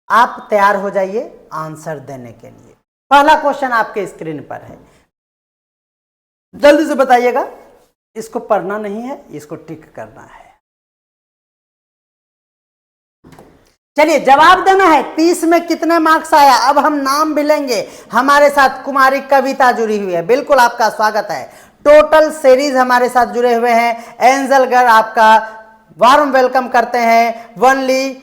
आप तैयार हो जाइए आंसर देने के लिए। पहला क्वेश्चन आपके स्क्रीन पर है, जल्दी से बताइएगा। इसको पढ़ना नहीं है, इसको टिक करना है। चलिए जवाब देना है। 30 में कितने मार्क्स आया? अब हम नाम भी लेंगे। हमारे साथ कुमारी कविता जुड़ी हुई है, बिल्कुल आपका स्वागत है। टोटल सीरीज हमारे साथ जुड़े हुए हैं। एंजल गर आपका वार्म वेलकम करते हैं। वनली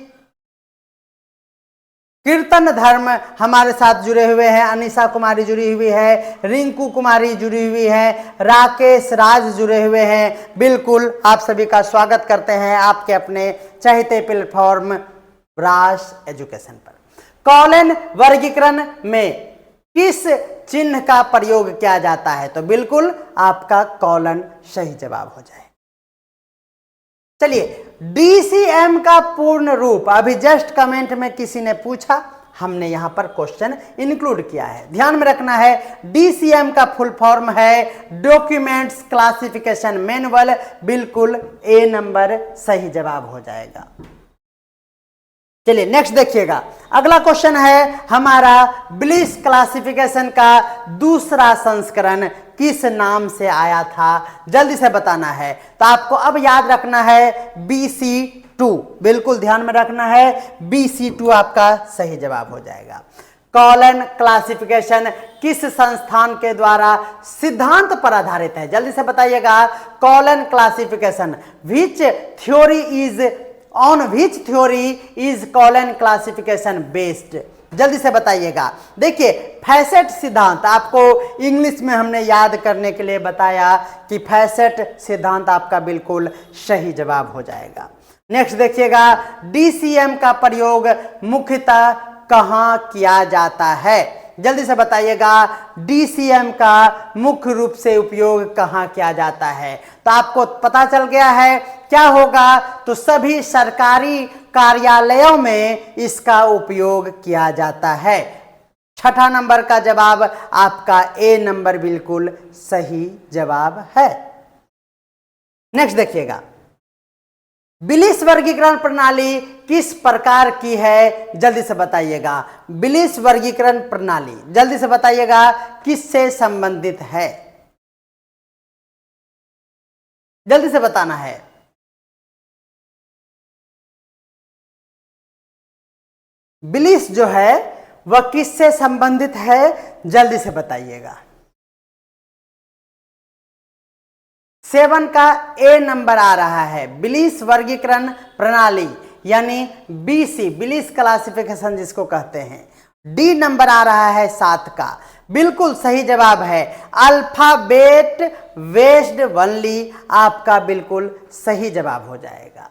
कीर्तन धर्म हमारे साथ जुड़े हुए हैं। अनिशा कुमारी जुड़ी हुई है, रिंकू कुमारी जुड़ी हुई है, राकेश राज जुड़े हुए हैं। बिल्कुल आप सभी का स्वागत करते हैं आपके अपने चहेते प्लेटफॉर्म राज एजुकेशन पर। कॉलन वर्गीकरण में किस चिन्ह का प्रयोग किया जाता है? तो बिल्कुल आपका कॉलन सही जवाब हो जाए। चलिए डीसीएम का पूर्ण रूप, अभी जस्ट कमेंट में किसी ने पूछा, हमने यहां पर क्वेश्चन इंक्लूड किया है, ध्यान में रखना है। डीसीएम का फुल फॉर्म है डॉक्यूमेंट्स क्लासिफिकेशन मैनुअल। बिल्कुल ए नंबर सही जवाब हो जाएगा। चलिए नेक्स्ट देखिएगा, अगला क्वेश्चन है हमारा, ब्लिस क्लासिफिकेशन का दूसरा संस्करण किस नाम से आया था? जल्दी से बताना है। तो आपको अब याद रखना है BC2, बिल्कुल ध्यान में रखना है। BC2 आपका सही जवाब हो जाएगा। कॉलन क्लासिफिकेशन किस संस्थान के द्वारा सिद्धांत पर आधारित है? जल्दी से बताइएगा। Colon classification which theory is on which theory is colon classification based? जल्दी से बताइएगा। देखिए फैसेट सिद्धांत आपको इंग्लिश में हमने याद करने के लिए बताया कि फैसेट सिद्धांत आपका बिल्कुल सही जवाब हो जाएगा। नेक्स्ट देखिएगा, डीसीएम का प्रयोग मुख्यतः कहां किया जाता है? जल्दी से बताइएगा। डीसीएम का मुख्य रूप से उपयोग कहां किया जाता है? तो आपको पता चल गया है क्या होगा, तो सभी सरकारी कार्यालयों में इसका उपयोग किया जाता है। छठा नंबर का जवाब आपका ए नंबर बिल्कुल सही जवाब है। नेक्स्ट देखिएगा, ब्लिस वर्गीकरण प्रणाली किस प्रकार की है? जल्दी से बताइएगा। ब्लिस वर्गीकरण प्रणाली जल्दी से बताइएगा किससे संबंधित है? जल्दी से बताना है। ब्लिस जो है वह किससे संबंधित है? जल्दी से बताइएगा। 7 का ए नंबर आ रहा है। ब्लिस वर्गीकरण प्रणाली यानी BC, ब्लिस क्लासिफिकेशन जिसको कहते हैं। डी नंबर आ रहा है 7 का, बिल्कुल सही जवाब है। अल्फाबेट बेस्ड वनली आपका बिल्कुल सही जवाब हो जाएगा।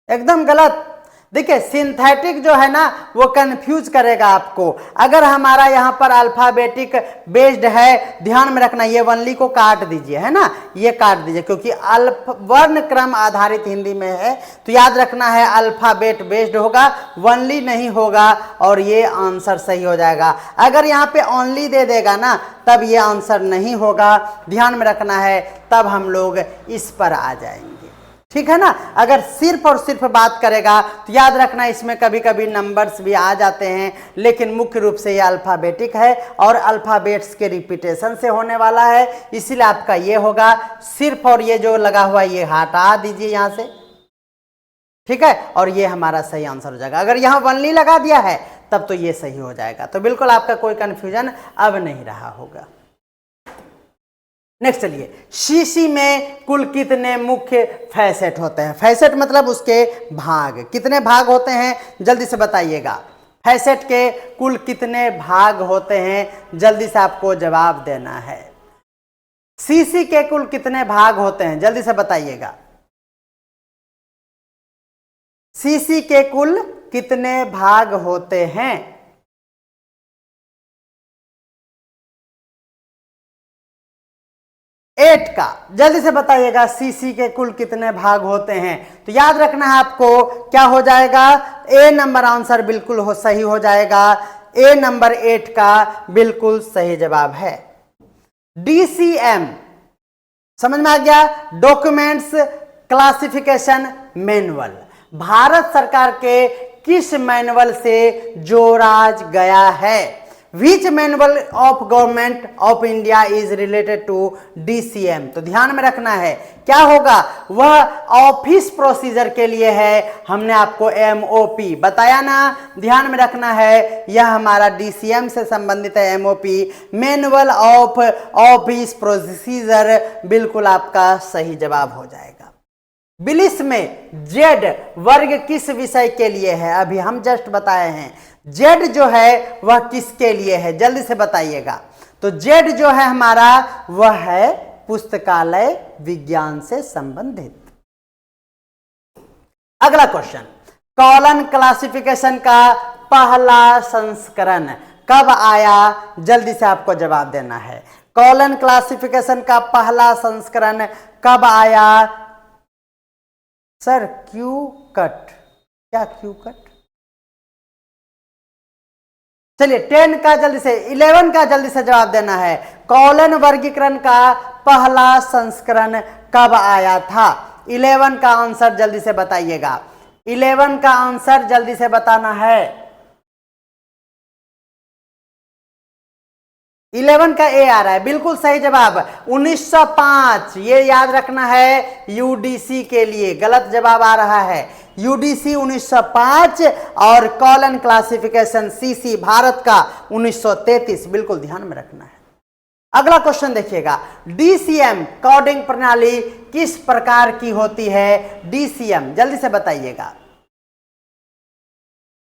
एकदम गलत। देखिए सिंथेटिक जो है ना वो कंफ्यूज करेगा आपको। अगर हमारा यहाँ पर अल्फाबेटिक बेस्ड है, ध्यान में रखना, ये वनली को काट दीजिए, है ना, ये काट दीजिए क्योंकि वर्ण क्रम आधारित हिंदी में है, तो याद रखना है अल्फाबेट बेस्ड होगा, वनली नहीं होगा, और ये आंसर सही हो जाएगा। अगर यहाँ पे ओनली दे देगा ना तब ये आंसर नहीं होगा, ध्यान में रखना है, तब हम लोग इस पर आ जाएंगे, ठीक है ना। अगर सिर्फ और सिर्फ बात करेगा तो याद रखना इसमें कभी कभी नंबर्स भी आ जाते हैं, लेकिन मुख्य रूप से ये अल्फाबेटिक है और अल्फाबेट्स के रिपीटेशन से होने वाला है, इसीलिए आपका ये होगा। सिर्फ और ये जो लगा हुआ ये हटा दीजिए यहाँ से, ठीक है, और ये हमारा सही आंसर हो जाएगा। अगर यहाँ वनली लगा दिया है तब तो ये सही हो जाएगा। तो बिल्कुल आपका कोई कंफ्यूजन अब नहीं रहा होगा। नेक्स्ट चलिए, सीसी में कुल कितने मुख्य फैसेट होते हैं? फैसेट मतलब उसके भाग, कितने भाग होते हैं? जल्दी से बताइएगा। फैसेट के कुल कितने भाग होते हैं? जल्दी से आपको जवाब देना है। सीसी के कुल कितने भाग होते हैं? जल्दी से बताइएगा। सीसी के कुल कितने भाग होते हैं? 8 का। जल्दी से बताइएगा सीसी के कुल कितने भाग होते हैं? तो याद रखना है आपको, क्या हो जाएगा? ए नंबर आंसर बिल्कुल सही हो जाएगा। ए नंबर 8 का बिल्कुल सही जवाब है। डीसीएम समझ में आ गया? डॉक्यूमेंट्स क्लासिफिकेशन मैनुअल भारत सरकार के किस मैनुअल से जोड़ा गया है? Which manual of government of India is related to DCM? तो ध्यान में रखना है क्या होगा, वह ऑफिस प्रोसीजर के लिए है। हमने आपको MOP बताया ना, ध्यान में रखना है, यह हमारा DCM से संबंधित है। MOP manual of office procedure बिल्कुल आपका सही जवाब हो जाएगा। बिलिस में जेड वर्ग किस विषय के लिए है? अभी हम जस्ट बताए हैं जेड जो है वह किसके लिए है, जल्दी से बताइएगा। तो जेड जो है हमारा वह है पुस्तकालय विज्ञान से संबंधित। अगला क्वेश्चन, कॉलन क्लासिफिकेशन का पहला संस्करण कब आया? जल्दी से आपको जवाब देना है। कॉलन क्लासिफिकेशन का पहला संस्करण कब आया? सर क्यू कट, क्या क्यू कट? चलिए 10 का जल्दी से, 11 का जल्दी से जवाब देना है। कॉलन वर्गीकरण का पहला संस्करण कब आया था? 11 का आंसर जल्दी से बताइएगा। 11 का आंसर जल्दी से बताना है। 11 का ए आ रहा है, बिल्कुल सही जवाब 1905। ये याद रखना है UDC के लिए, गलत जवाब आ रहा है। UDC 1905 और कॉलन क्लासिफिकेशन CC भारत का 1933, बिल्कुल ध्यान में रखना है। अगला क्वेश्चन देखिएगा, DCM कोडिंग प्रणाली किस प्रकार की होती है? DCM जल्दी से बताइएगा।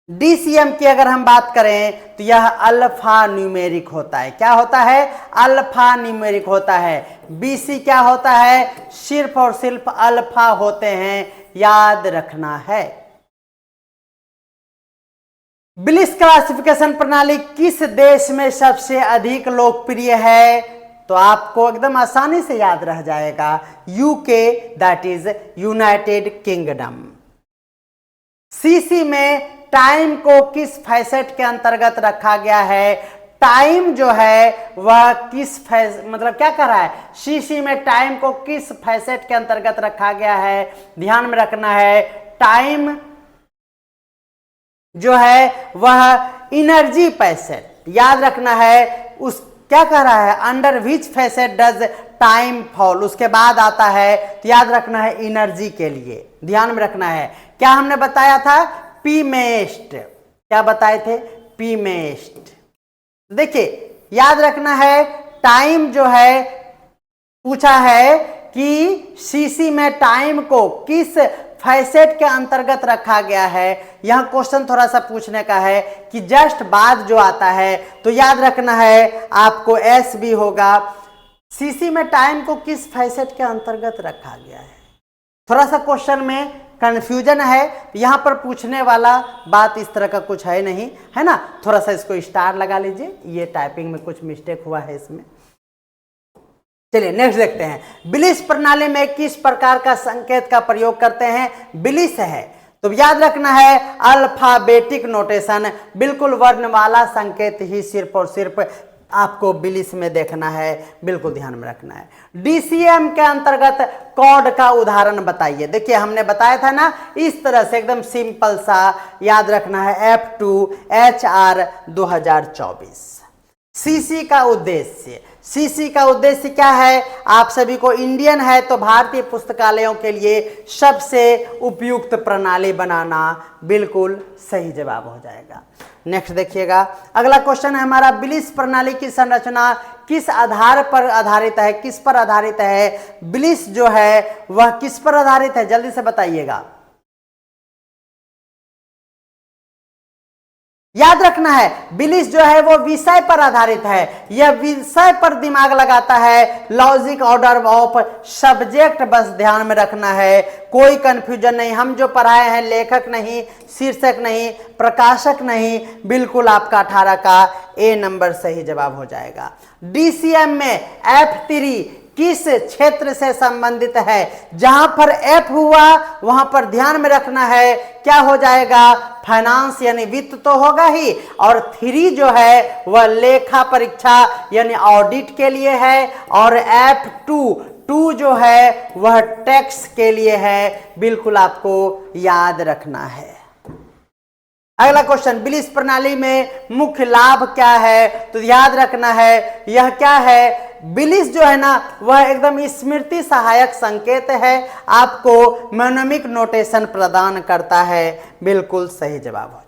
DCM की अगर हम बात करें तो यह अल्फा न्यूमेरिक होता है। क्या होता है? अल्फा न्यूमेरिक होता है। BC क्या होता है? सिर्फ और सिर्फ अल्फा होते हैं, याद रखना है। बिलिस क्लासिफिकेशन प्रणाली किस देश में सबसे अधिक लोकप्रिय है? तो आपको एकदम आसानी से याद रह जाएगा, UK, that is United kingdom. CC में टाइम को किस फैसेट के अंतर्गत रखा गया है? टाइम जो है वह किस मतलब क्या कर रहा है? CC में टाइम को किस फैसेट के अंतर्गत रखा गया है? ध्यान में रखना है, टाइम जो है वह एनर्जी फैसेट, याद रखना है। उस क्या कह रहा है? Under which facet does time fall, उसके बाद आता है, तो याद रखना है एनर्जी के लिए, ध्यान में रखना है। क्या हमने बताया था? पीमेस्ट, क्या बताए थे? पीमेस्ट। देखिए याद रखना है, टाइम जो है पूछा है कि CC में टाइम को किस फैसेट के अंतर्गत रखा गया है। यह क्वेश्चन थोड़ा सा पूछने का है कि जस्ट बाद जो आता है, तो याद रखना है आपको S भी होगा। CC में टाइम को किस फैसेट के अंतर्गत रखा गया है, थोड़ा सा क्वेश्चन में कंफ्यूजन है। यहां पर पूछने वाला बात इस तरह का कुछ है नहीं, है ना। थोड़ा सा इसको स्टार लगा लीजिए, ये टाइपिंग में कुछ मिस्टेक हुआ है इसमें। चलिए नेक्स्ट देखते हैं, बिलिस प्रणाली में किस प्रकार का संकेत का प्रयोग करते हैं? बिलिस है तो याद रखना है अल्फाबेटिक नोटेशन, बिल्कुल वर्णमाला संकेत ही सिर्फ और सिर्फ आपको बिलिस में देखना है, बिल्कुल ध्यान में रखना है। DCM के अंतर्गत कोड का उदाहरण बताइए। देखिए हमने बताया था ना, इस तरह से एकदम सिंपल सा याद रखना है, F2 HR 2024। CC का उद्देश्य, CC का उद्देश्य क्या है? आप सभी को इंडियन है तो भारतीय पुस्तकालयों के लिए सबसे उपयुक्त प्रणाली बनाना, बिल्कुल सही जवाब हो जाएगा। नेक्स्ट देखिएगा, अगला क्वेश्चन है हमारा, बिलिस प्रणाली की संरचना किस आधार पर आधारित है? किस पर आधारित है? बिलिस जो है वह किस पर आधारित है? जल्दी से बताइएगा। याद रखना है बिलिस जो है वो विषय पर आधारित है, यह विषय पर दिमाग लगाता है, लॉजिक ऑर्डर ऑफ सब्जेक्ट, बस ध्यान में रखना है, कोई कंफ्यूजन नहीं। हम जो पढ़ाए हैं लेखक नहीं, शीर्षक नहीं, प्रकाशक नहीं, बिल्कुल आपका 18 का A नंबर सही जवाब हो जाएगा। DCM में F3 किस क्षेत्र से संबंधित है? जहां पर F हुआ वहां पर ध्यान में रखना है क्या हो जाएगा? फाइनेंस यानी वित्त तो होगा ही, और 3 जो है वह लेखा परीक्षा यानी ऑडिट के लिए है, और F2 जो है वह टैक्स के लिए है, बिल्कुल आपको याद रखना है। अगला क्वेश्चन, बिलिस प्रणाली में मुख्य लाभ क्या है? तो याद रखना है यह क्या है, बिलिस जो है ना वह एकदम स्मृति सहायक संकेत है, आपको मेमोनिक नोटेशन प्रदान करता है। बिल्कुल सही जवाब हो जाए।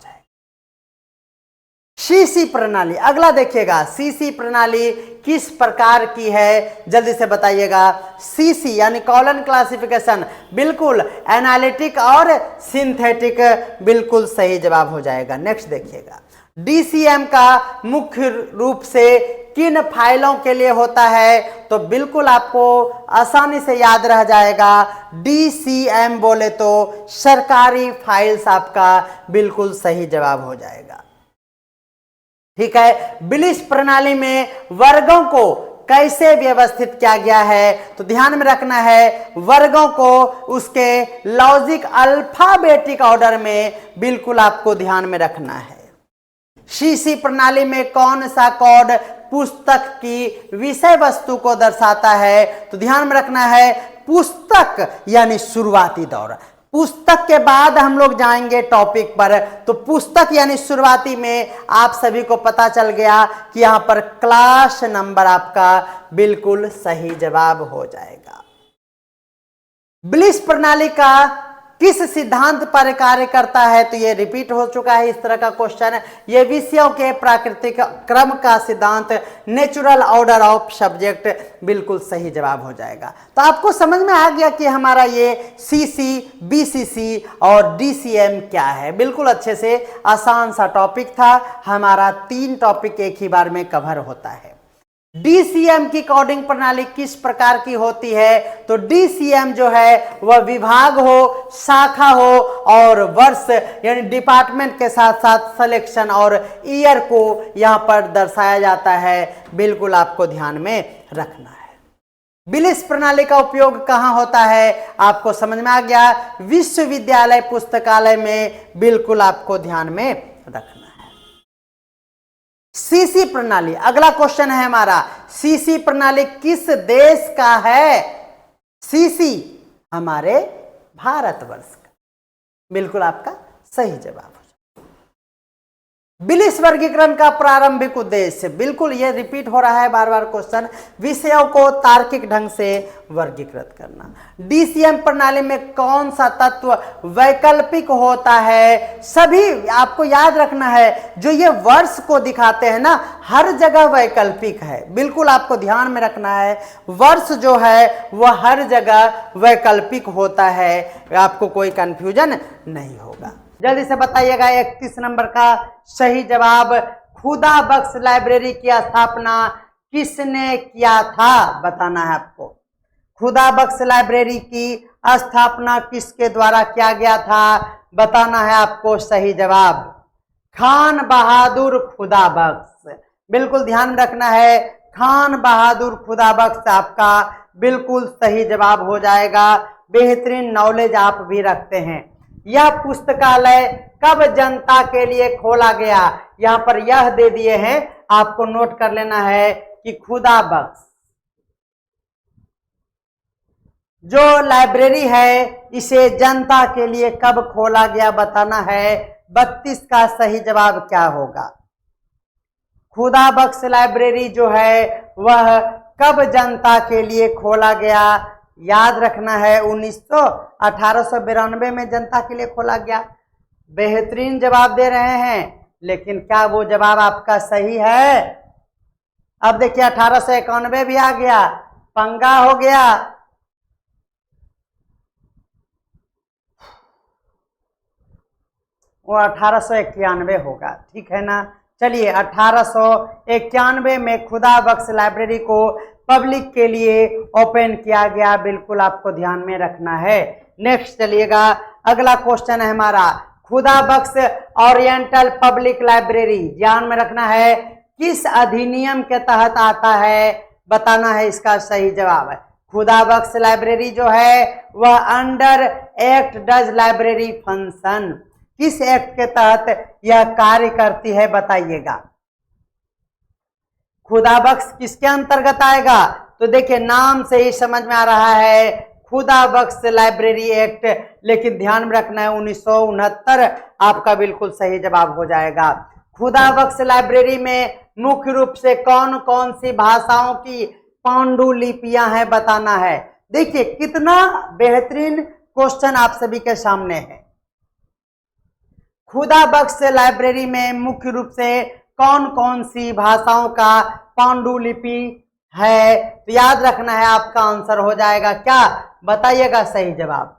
सीसी प्रणाली, अगला देखिएगा, सीसी प्रणाली किस प्रकार की है? जल्दी से बताइएगा। सीसी यानी कॉलन क्लासिफिकेशन, बिल्कुल एनालिटिक और सिंथेटिक, बिल्कुल सही जवाब हो जाएगा। नेक्स्ट देखिएगा, डीसीएम का मुख्य रूप से किन फाइलों के लिए होता है? तो बिल्कुल आपको आसानी से याद रह जाएगा, डीसीएम बोले तो सरकारी फाइल्स, आपका बिल्कुल सही जवाब हो जाएगा। ठीक है, बिलिस प्रणाली में वर्गों को कैसे व्यवस्थित किया गया है? तो ध्यान में रखना है, वर्गों को उसके लॉजिक अल्फाबेटिक ऑर्डर में बिल्कुल आपको ध्यान में रखना है। सीसी प्रणाली में कौन सा कोड पुस्तक की विषय वस्तु को दर्शाता है? तो ध्यान में रखना है, पुस्तक यानी शुरुआती दौर। पुस्तक के बाद हम लोग जाएंगे टॉपिक पर, तो पुस्तक यानी शुरुआती में आप सभी को पता चल गया कि यहां पर क्लास नंबर आपका बिल्कुल सही जवाब हो जाएगा। बिलिस प्रणाली का किस सिद्धांत पर कार्य करता है? तो ये रिपीट हो चुका है इस तरह का क्वेश्चन। ये विषयों के प्राकृतिक क्रम का सिद्धांत, नेचुरल ऑर्डर ऑफ सब्जेक्ट, बिल्कुल सही जवाब हो जाएगा। तो आपको समझ में आ गया कि हमारा ये सीसी, बीसीसी और डीसीएम क्या है। बिल्कुल अच्छे से आसान सा टॉपिक था, हमारा 3 टॉपिक एक ही बार में कवर होता है। डीसीएम की कोडिंग प्रणाली किस प्रकार की होती है? तो डीसीएम जो है वह विभाग हो, शाखा हो और वर्ष यानी डिपार्टमेंट के साथ साथ सिलेक्शन और ईयर को यहां पर दर्शाया जाता है। बिल्कुल आपको ध्यान में रखना है। बिलिस प्रणाली का उपयोग कहां होता है? आपको समझ में आ गया, विश्वविद्यालय पुस्तकालय में, बिल्कुल आपको ध्यान में रखना। सीसी प्रणाली, अगला क्वेश्चन है हमारा, सीसी प्रणाली किस देश का है? सीसी हमारे भारतवर्ष का, बिल्कुल आपका सही जवाब। बिलिस वर्गीकरण का प्रारंभिक उद्देश्य, बिल्कुल ये रिपीट हो रहा है बार बार क्वेश्चन, विषयों को तार्किक ढंग से वर्गीकृत करना। डीसीएम प्रणाली में कौन सा तत्व वैकल्पिक होता है? सभी आपको याद रखना है, जो ये वर्ष को दिखाते हैं ना, हर जगह वैकल्पिक है। बिल्कुल आपको ध्यान में रखना है, वर्ष जो है वह हर जगह वैकल्पिक होता है, आपको कोई कंफ्यूजन नहीं होगा। जल्दी से बताइएगा 31 नंबर का सही जवाब, खुदा बख्श लाइब्रेरी की स्थापना किसने किया था? बताना है आपको। खुदा बख्श लाइब्रेरी की स्थापना किसके द्वारा किया गया था? बताना है आपको सही जवाब, खान बहादुर खुदा बख्श। बिल्कुल ध्यान रखना है, खान बहादुर खुदा बख्श आपका बिल्कुल सही जवाब हो जाएगा। बेहतरीन नॉलेज आप भी रखते हैं। यह पुस्तकालय कब जनता के लिए खोला गया? यहां पर यह दे दिए हैं, आपको नोट कर लेना है कि खुदा बख्श जो लाइब्रेरी है इसे जनता के लिए कब खोला गया? बताना है। 32 का सही जवाब क्या होगा? खुदा बख्श लाइब्रेरी जो है वह कब जनता के लिए खोला गया? याद रखना है 1892 में जनता के लिए खोला गया। बेहतरीन जवाब दे रहे हैं, लेकिन क्या वो जवाब आपका सही है? अब देखिए 1891 भी आ गया, पंगा हो गया। वो 1891 होगा, ठीक है ना। चलिए 1891 में खुदा बख्श लाइब्रेरी को पब्लिक के लिए ओपन किया गया, बिल्कुल आपको ध्यान में रखना है। नेक्स्ट चलिएगा, अगला क्वेश्चन है हमारा, खुदा बख्श ओरिएंटल पब्लिक लाइब्रेरी, ध्यान में रखना है, किस अधिनियम के तहत आता है? बताना है इसका सही जवाब है। खुदा बख्श लाइब्रेरी जो है वह under act does library function, किस एक्ट के तहत यह कार्य करती है? बताइएगा। खुदा बख्श किसके अंतर्गत आएगा? तो देखिए नाम से ही समझ में आ रहा है, खुदा बख्श लाइब्रेरी एक्ट, लेकिन ध्यान में रखना है 1969 आपका बिल्कुल सही जवाब हो जाएगा। खुदा बख्श लाइब्रेरी में मुख्य रूप से कौन कौन सी भाषाओं की पांडुलिपियां हैं बताना है। देखिए कितना बेहतरीन क्वेश्चन आप सभी के सामने है। खुदा बख्श लाइब्रेरी में मुख्य रूप से कौन कौन सी भाषाओं का पांडुलिपि है, तो याद रखना है आपका आंसर हो जाएगा क्या, बताइएगा सही जवाब।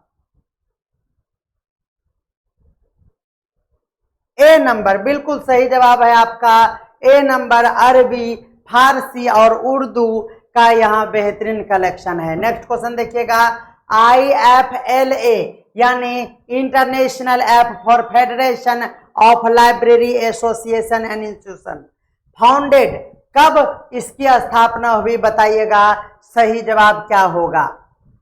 ए नंबर बिल्कुल सही जवाब है आपका। ए नंबर अरबी, फारसी और उर्दू का यहाँ बेहतरीन कलेक्शन है। नेक्स्ट क्वेश्चन देखिएगा, IFLA यानी international app for federation of library association and institution founded, कब इसकी स्थापना हुई बताइएगा, सही जवाब क्या होगा।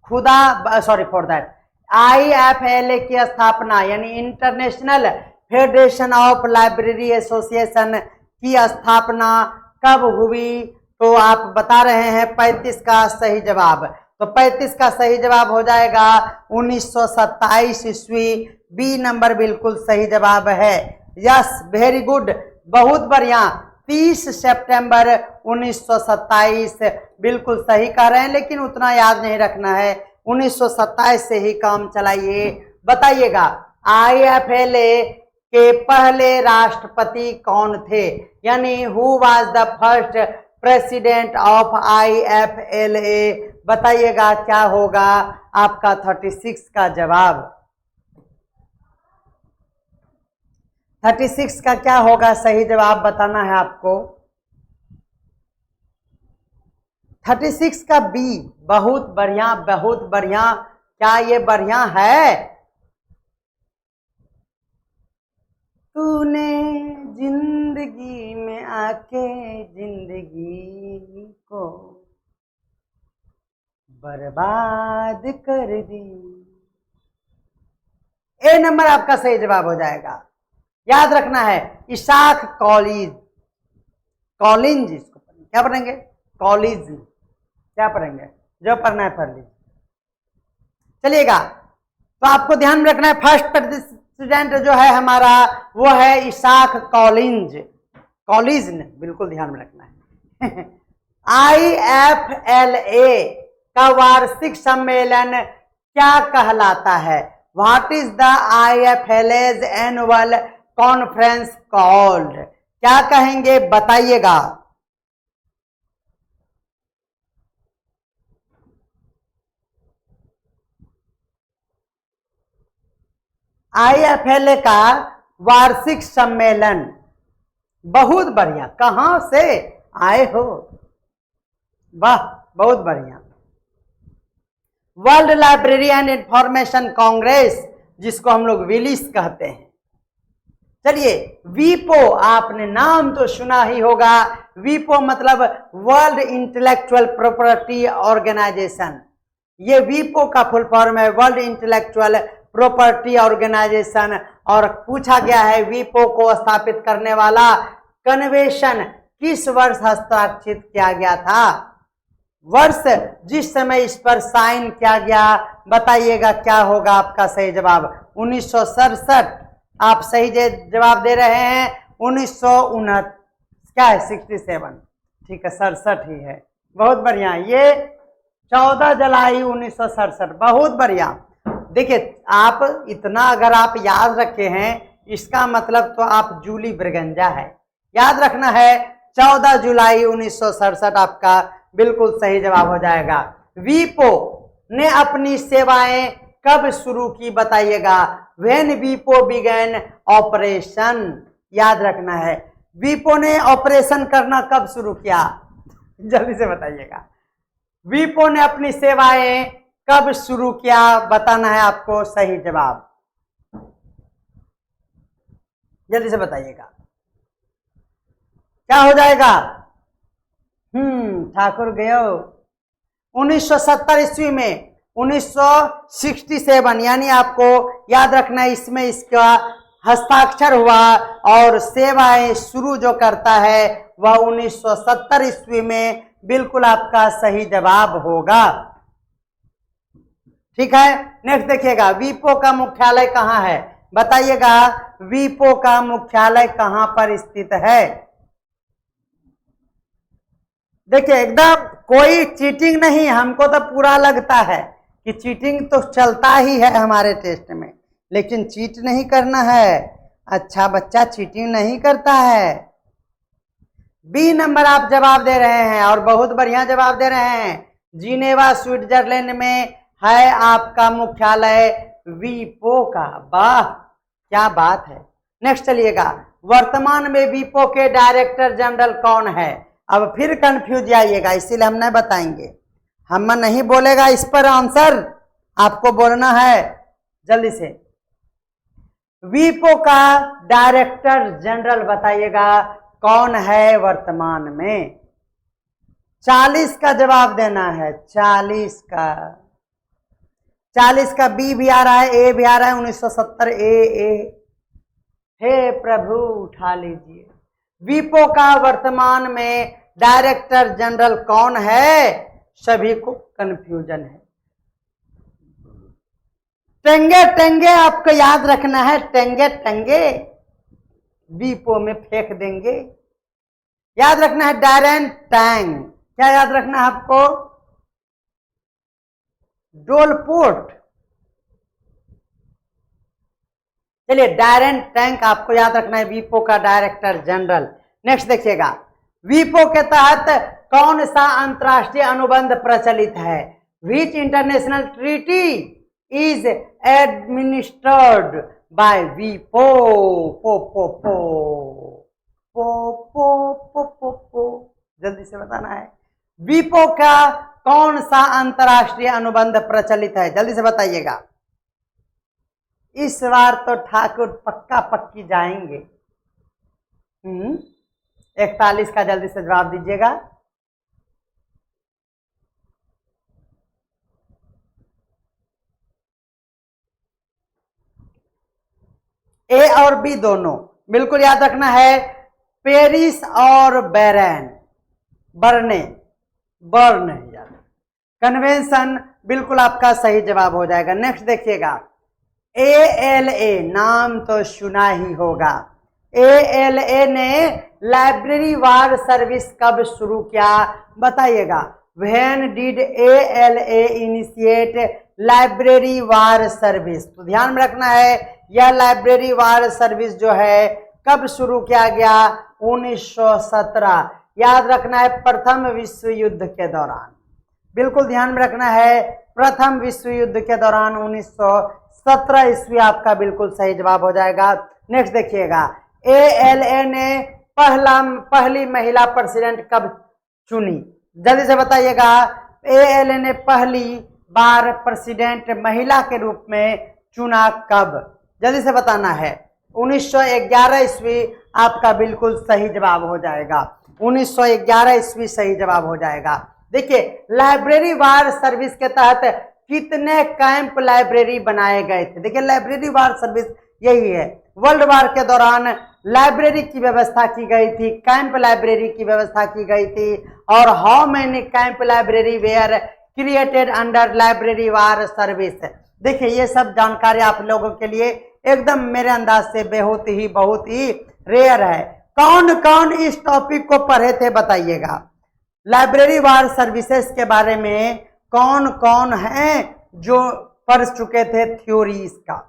खुदा सॉरी फॉर दैट, IFLA की स्थापना यानी international federation of library association की स्थापना कब हुई, तो आप बता रहे हैं 35 का सही जवाब। तो 35 का सही जवाब हो जाएगा 1927 ईस्वी। बी नंबर बिल्कुल सही जवाब है। यस वेरी गुड, बहुत बढ़िया। 30 सितंबर 1927 बिल्कुल सही कह रहे हैं, लेकिन उतना याद नहीं रखना है, 1927 से ही काम चलाइए। बताइएगा IFLA के पहले राष्ट्रपति कौन थे, यानी who was the first president of IFLA, बताइएगा क्या होगा आपका 36 का जवाब। 36 का क्या होगा सही जवाब बताना है आपको। 36 का बी, बहुत बढ़िया बहुत बढ़िया। क्या ये बढ़िया है? तूने जिंदगी में आके जिंदगी को बर्बाद कर दी। ए नंबर आपका सही जवाब हो जाएगा। याद रखना है इसाक कॉलिंज, कॉलिंज इसको क्या पढ़ेंगे, कॉलिंज क्या पढ़ेंगे, जो पढ़ना है पढ़ लीजिए। चलिएगा, तो आपको ध्यान में रखना है फर्स्ट स्टूडेंट जो है हमारा वो है इसाक कॉलिंज, कॉलिंज ने बिल्कुल ध्यान में रखना है। IFLA का वार्षिक सम्मेलन क्या कहलाता है? What is the IFLA's annual conference called, क्या कहेंगे बताइएगा। IFLA का वार्षिक सम्मेलन, बहुत बढ़िया, कहां से आए हो, वाह बहुत बढ़िया। World library and information Congress, जिसको हम लोग विलिस कहते हैं। चलिए वीपो, आपने नाम तो सुना ही होगा। वीपो मतलब वर्ल्ड इंटेलेक्चुअल प्रॉपर्टी ऑर्गेनाइजेशन। ये वीपो का फुल फॉर्म है, वर्ल्ड इंटेलेक्चुअल प्रॉपर्टी ऑर्गेनाइजेशन। और पूछा गया है वीपो को स्थापित करने वाला कन्वेंशन किस वर्ष हस्ताक्षरित किया गया था, वर्ष जिस समय इस पर साइन किया गया, बताइएगा क्या होगा आपका सही जवाब। 1967, आप सही जवाब दे रहे हैं। 1969 क्या है, 67, ठीक है 67 ही है, बहुत बढ़िया। ये 14 जुलाई 1967, बहुत बढ़िया। देखिए आप इतना अगर आप याद रखे हैं, इसका मतलब तो आप जूली ब्रिगंजा है। याद रखना है 14 जुलाई 1967 आपका बिल्कुल सही जवाब हो जाएगा। वीपो ने अपनी सेवाएं कब शुरू की बताइएगा। व्हेन वीपो बिगेन ऑपरेशन, याद रखना है वीपो ने ऑपरेशन करना कब शुरू किया, जल्दी से बताइएगा। वीपो ने अपनी सेवाएं कब शुरू किया, बताना है आपको सही जवाब, जल्दी से बताइएगा क्या हो जाएगा। ठाकुर गयो 1970 ईस्वी में, 1967 यानी आपको याद रखना है इसमें इसका हस्ताक्षर हुआ और सेवाएं शुरू जो करता है वह 1970 ईस्वी में, बिल्कुल आपका सही जवाब होगा। ठीक है, नेक्स्ट देखिएगा वीपो का मुख्यालय कहाँ है बताइएगा। वीपो का मुख्यालय कहां पर स्थित है? देखिए एकदम कोई चीटिंग नहीं, हमको तो पूरा लगता है कि चीटिंग तो चलता ही है हमारे टेस्ट में, लेकिन चीट नहीं करना है। अच्छा बच्चा चीटिंग नहीं करता है। बी नंबर आप जवाब दे रहे हैं और बहुत बढ़िया जवाब दे रहे हैं। जिनेवा स्विट्जरलैंड में है आपका मुख्यालय वीपो का। वाह क्या बात है। नेक्स्ट चलिएगा, वर्तमान में वीपो के डायरेक्टर जनरल कौन है? अब फिर कंफ्यूज जाइएगा, इसीलिए हम नहीं बताएंगे, हम नहीं बोलेगा इस पर आंसर, आपको बोलना है जल्दी से। वीपो का डायरेक्टर जनरल बताइएगा कौन है वर्तमान में? 40 का जवाब देना है, 40 का। 40 का बी भी आ रहा है, ए भी आ रहा है, 1970 ए। हे प्रभु उठा लीजिए। वीपो का वर्तमान में डायरेक्टर जनरल कौन है? सभी को कंफ्यूजन है। टेंगे टेंगे आपको याद रखना है, टेंगे टेंगे वीपो में फेंक देंगे। याद रखना है डायरेन टैंग। क्या याद रखना है आपको? डोलपोर्ट। चलिए डायरेन टैंक आपको याद रखना है, वीपो का डायरेक्टर जनरल। नेक्स्ट देखिएगा, वीपो के तहत कौन सा अंतरराष्ट्रीय अनुबंध प्रचलित है? Which international treaty is administered by वीपो? पो पो पो पो पो पो पो पो जल्दी से बताना है। वीपो का कौन सा अंतरराष्ट्रीय अनुबंध प्रचलित है? जल्दी से बताइएगा। इस बार तो ठाकुर पक्का पक्की जाएंगे। 41 का जल्दी से जवाब दीजिएगा। ए और बी दोनों बिल्कुल याद रखना है, पेरिस और बर्ने याद। कन्वेंशन बिल्कुल आपका सही जवाब हो जाएगा। नेक्स्ट देखिएगा, ALA नाम तो सुना ही होगा। ALA ने लाइब्रेरी वार सर्विस कब शुरू किया? बताइएगा। When did ALA initiate library war service? तो ध्यान में रखना है, यह लाइब्रेरी वार सर्विस जो है कब शुरू किया गया? 1917। याद रखना है प्रथम विश्व युद्ध के दौरान। बिल्कुल ध्यान में रखना है, प्रथम विश्व युद्ध के दौरान 1917 ईस्वी आपका बिल्कुल सही जवाब हो जाएगा। नेक्स्ट देखिएगा, ALA ने पहली महिला प्रेसिडेंट कब चुनी? जल्दी से बताइएगा। ALA ने पहली बार प्रेसिडेंट महिला के रूप में चुना कब? जल्दी से बताना है। 1911 ईस्वी आपका बिल्कुल सही जवाब हो जाएगा। 1911 ईस्वी सही जवाब हो जाएगा। देखिए लाइब्रेरी वार सर्विस के तहत कितने कैंप लाइब्रेरी बनाए गए थे? देखिए लाइब्रेरी वार सर्विस यही है। वर्ल्ड वार के दौरान लाइब्रेरी की व्यवस्था की गई थी, कैंप लाइब्रेरी की व्यवस्था की गई थी। और how many camp library were created under library war service? देखिए ये सब जानकारी आप लोगों के लिए एकदम मेरे अंदाज से बहुत ही रेयर है। कौन कौन इस टॉपिक को पढ़े थे बताइएगा। लाइब्रेरी वार सर्विसेज के बारे में कौन कौन हैं जो पढ़ चुके थे थ्योरी इसका?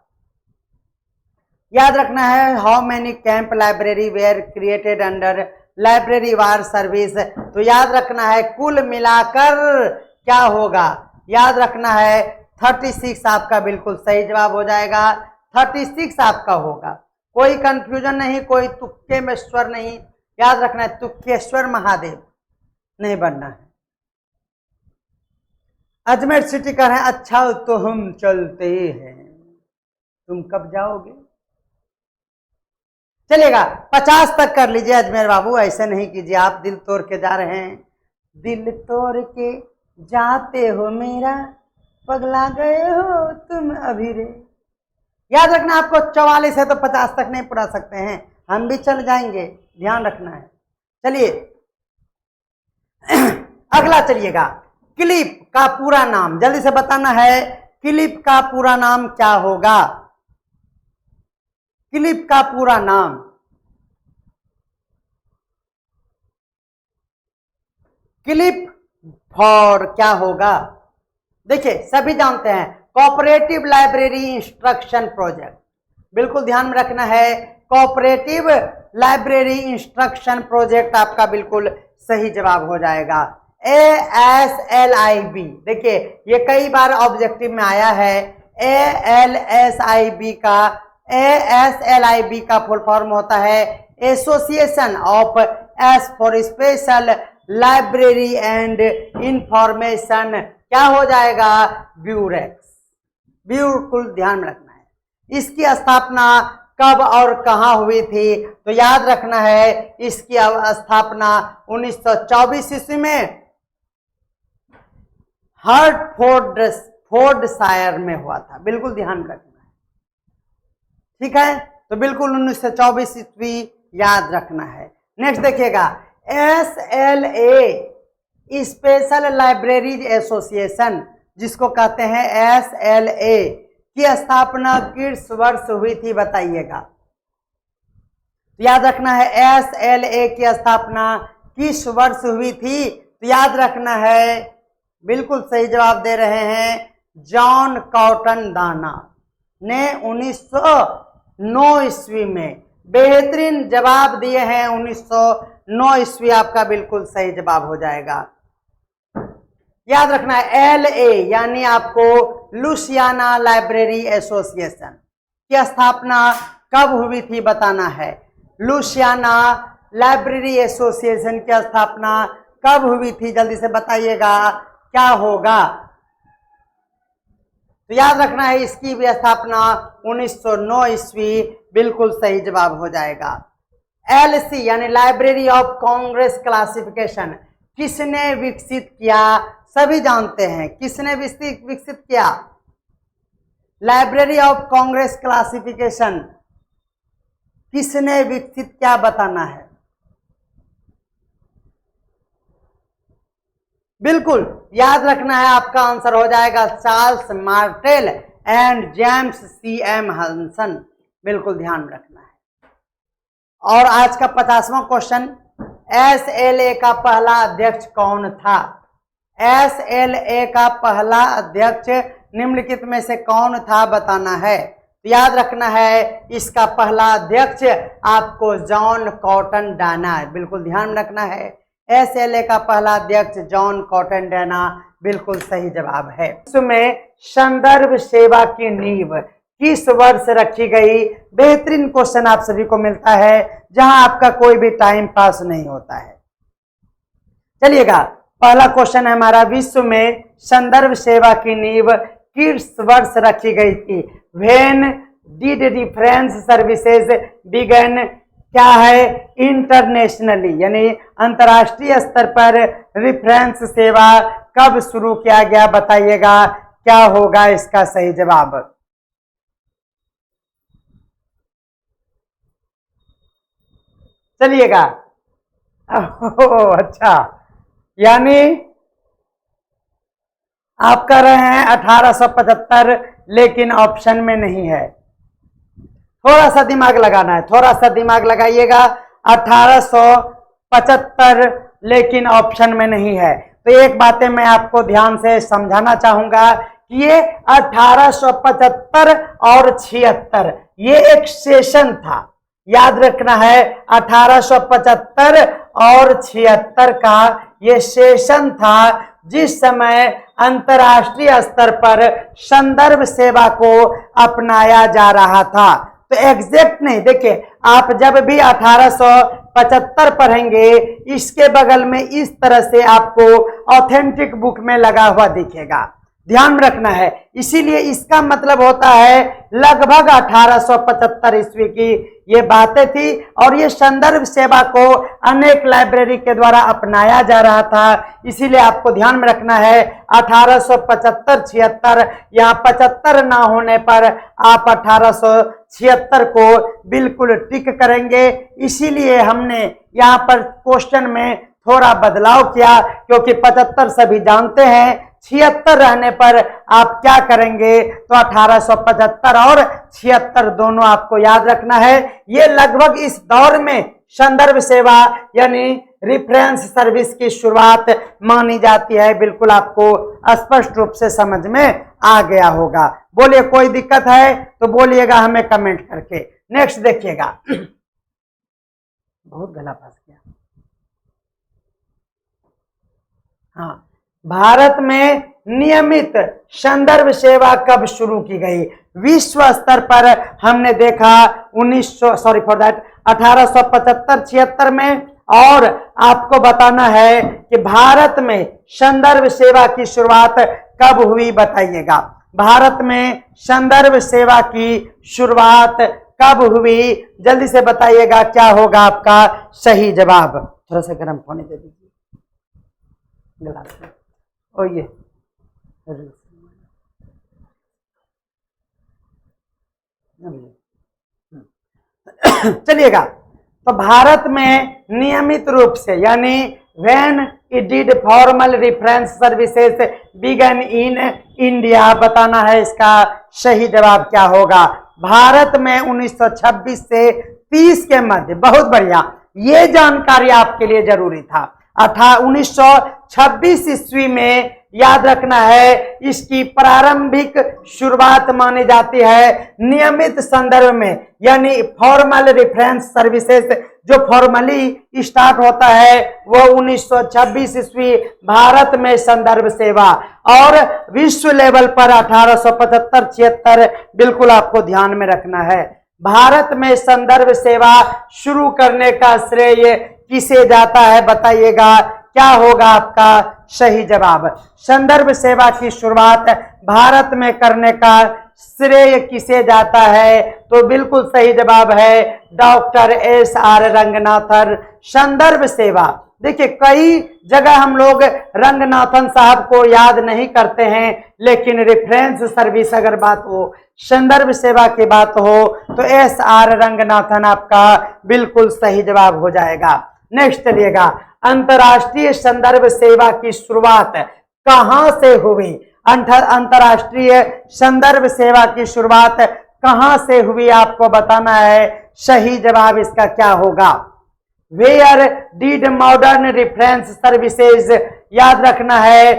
याद रखना है, how many camp library were created under library war service? तो याद रखना है कुल मिलाकर क्या होगा? याद रखना है 36 आपका बिल्कुल सही जवाब हो जाएगा। 36 आपका होगा, कोई कंफ्यूजन नहीं, कोई तुक्के में स्वर नहीं। याद रखना है तुक्केश्वर महादेव नहीं बनना है। अजमेर सिटी का है, अच्छा तो हम चलते हैं, तुम कब जाओगे? चलेगा 50 तक कर लीजिए अजमेर बाबू, ऐसे नहीं कीजिए, आप दिल तोड़ के जा रहे हैं। दिल तोड़ के जाते हो मेरा, पगला गए हो तुम अभी रे। याद रखना आपको 44 है तो 50 तक नहीं पढ़ा सकते हैं, हम भी चल जाएंगे, ध्यान रखना है। चलिए अगला चलिएगा, क्लिप का पूरा नाम जल्दी से बताना है। क्लिप का पूरा नाम क्या होगा? क्लिप का पूरा नाम, क्लिप फॉर क्या होगा? देखिए सभी जानते हैं कोऑपरेटिव लाइब्रेरी इंस्ट्रक्शन प्रोजेक्ट, बिल्कुल ध्यान में रखना है। कोऑपरेटिव लाइब्रेरी इंस्ट्रक्शन प्रोजेक्ट आपका बिल्कुल सही जवाब हो जाएगा। ASLIB, देखिए ये कई बार ऑब्जेक्टिव में आया है। ASLIB का फुल फॉर्म होता है association of S for special library and information, क्या हो जाएगा? ब्यूरेक्स, बिल्कुल ध्यान में रखना है। इसकी स्थापना कब और कहां हुई थी? तो याद रखना है इसकी स्थापना 1924 ईस्वी में हर्टफोर्डशायर में हुआ था, बिल्कुल ध्यान रखना है। ठीक है, तो बिल्कुल 1924 ईस्वी याद रखना है। नेक्स्ट देखिएगा, SLA स्पेशल लाइब्रेरी एसोसिएशन, जिसको कहते हैं SLA, की स्थापना किस वर्ष हुई थी बताइएगा? याद रखना है SLA की स्थापना किस वर्ष हुई थी? तो याद रखना है, बिल्कुल सही जवाब दे रहे हैं, जॉन कॉटन दाना ने 1909 ईस्वी में। बेहतरीन जवाब दिए हैं, 1909 ईस्वी आपका बिल्कुल सही जवाब हो जाएगा। याद रखना है LA यानी आपको लुसियाना लाइब्रेरी एसोसिएशन की स्थापना कब हुई थी बताना है। लुसियाना लाइब्रेरी एसोसिएशन की स्थापना कब हुई थी? जल्दी से बताइएगा, क्या होगा? तो याद रखना है इसकी भी स्थापना 1909 ईस्वी, बिल्कुल सही जवाब हो जाएगा। LC यानी लाइब्रेरी ऑफ कांग्रेस क्लासिफिकेशन किसने विकसित किया? सभी जानते हैं किसने विकसित किया? लाइब्रेरी ऑफ कांग्रेस क्लासिफिकेशन किसने विकसित किया बताना है। बिल्कुल याद रखना है, आपका आंसर हो जाएगा Charles Martel and James CM हंसन, बिल्कुल ध्यान रखना है। और आज का 50वां क्वेश्चन, SLA का पहला अध्यक्ष कौन था? SLA का पहला अध्यक्ष निम्नलिखित में से कौन था बताना है। तो याद रखना है इसका पहला अध्यक्ष आपको जॉन कॉटन डाना है, बिल्कुल ध्यान रखना है। SLA का पहला अध्यक्ष जॉन कॉटन डाना, बिल्कुल सही जवाब है। इसमें संदर्भ सेवा की नींव किस वर्ष रखी गई? बेहतरीन क्वेश्चन आप सभी को मिलता है जहां आपका कोई भी टाइम पास नहीं होता है। चलिएगा, पहला क्वेश्चन है हमारा, विश्व में संदर्भ सेवा की नींव किस वर्ष रखी गई थी? When did reference services begin, क्या है? इंटरनेशनली यानी अंतर्राष्ट्रीय स्तर पर रेफरेंस सेवा कब शुरू किया गया बताइएगा, क्या होगा इसका सही जवाब? चलिएगा, अच्छा, यानी आप कर रहे हैं 1875, लेकिन ऑप्शन में नहीं है। थोड़ा सा दिमाग लगाना है, थोड़ा सा दिमाग लगाइएगा। 1875 लेकिन ऑप्शन में नहीं है। तो एक बातें मैं आपको ध्यान से समझाना चाहूंगा कि ये 1875 और 76 ये एक सेशन था। याद रखना है 1875 और 76 का ये सेशन था, जिस समय अंतर्राष्ट्रीय स्तर पर संदर्भ सेवा को अपनाया जा रहा था। तो एग्जैक्ट नहीं, देखिए आप जब भी 1875 पढ़ेंगे इसके बगल में इस तरह से आपको ऑथेंटिक बुक में लगा हुआ दिखेगा, ध्यान रखना है। इसीलिए इसका मतलब होता है लगभग 1875 ईस्वी की ये बातें थी और ये संदर्भ सेवा को अनेक लाइब्रेरी के द्वारा अपनाया जा रहा था। इसीलिए आपको ध्यान में रखना है 1875-76, यहाँ 75 ना होने पर आप 1876 को बिल्कुल टिक करेंगे। इसीलिए हमने यहाँ पर क्वेश्चन में थोड़ा बदलाव किया, क्योंकि 75 सभी जानते हैं 76 रहने पर आप क्या करेंगे? तो 1875 और 76 दोनों आपको याद रखना है। ये लगभग इस दौर में संदर्भ सेवा यानी रेफरेंस सर्विस की शुरुआत मानी जाती है। बिल्कुल आपको स्पष्ट रूप से समझ में आ गया होगा। बोलिए कोई दिक्कत है तो बोलिएगा हमें कमेंट करके। नेक्स्ट देखिएगा, बहुत गला फंस गया। हाँ, भारत में नियमित संदर्भ सेवा कब शुरू की गई? विश्व स्तर पर हमने देखा 1875-76 में। और आपको बताना है कि भारत में संदर्भ सेवा की शुरुआत कब हुई बताइएगा। भारत में संदर्भ सेवा की शुरुआत कब हुई? जल्दी से बताइएगा, क्या होगा आपका सही जवाब? थोड़ा सा गर्म पानी दे दीजिए गिलास में। ओ ये चलिएगा। तो भारत में नियमित रूप से यानी when it did formal reference services begin in India, बताना है इसका सही जवाब क्या होगा। भारत में 1926 से 30 के मध्य, बहुत बढ़िया, ये जानकारी आपके लिए जरूरी था। 1926 ईस्वी में याद रखना है, इसकी प्रारंभिक शुरुआत मानी जाती है नियमित संदर्भ में, यानी फॉर्मल रेफरेंस सर्विसेज जो फॉर्मली स्टार्ट होता है वो 1926 ईस्वी भारत में संदर्भ सेवा। और विश्व लेवल पर 1875-76 बिल्कुल आपको ध्यान में रखना है। भारत में संदर्भ सेवा शुरू करने का श्रेय किसे जाता है बताइएगा, क्या होगा आपका सही जवाब। संदर्भ सेवा की शुरुआत भारत में करने का श्रेय किसे जाता है? तो बिल्कुल सही जवाब है डॉक्टर SR रंगनाथन। संदर्भ सेवा, देखिए कई जगह हम लोग रंगनाथन साहब को याद नहीं करते हैं, लेकिन रेफरेंस सर्विस अगर बात हो, संदर्भ सेवा की बात हो तो SR रंगनाथन आपका बिल्कुल सही जवाब हो जाएगा। नेक्स्ट चलिएगा, अंतर्राष्ट्रीय संदर्भ सेवा की शुरुआत कहां से हुई? अंतर्राष्ट्रीय संदर्भ सेवा की शुरुआत कहां से हुई आपको बताना है, सही जवाब इसका क्या होगा। Where did modern reference services, याद रखना है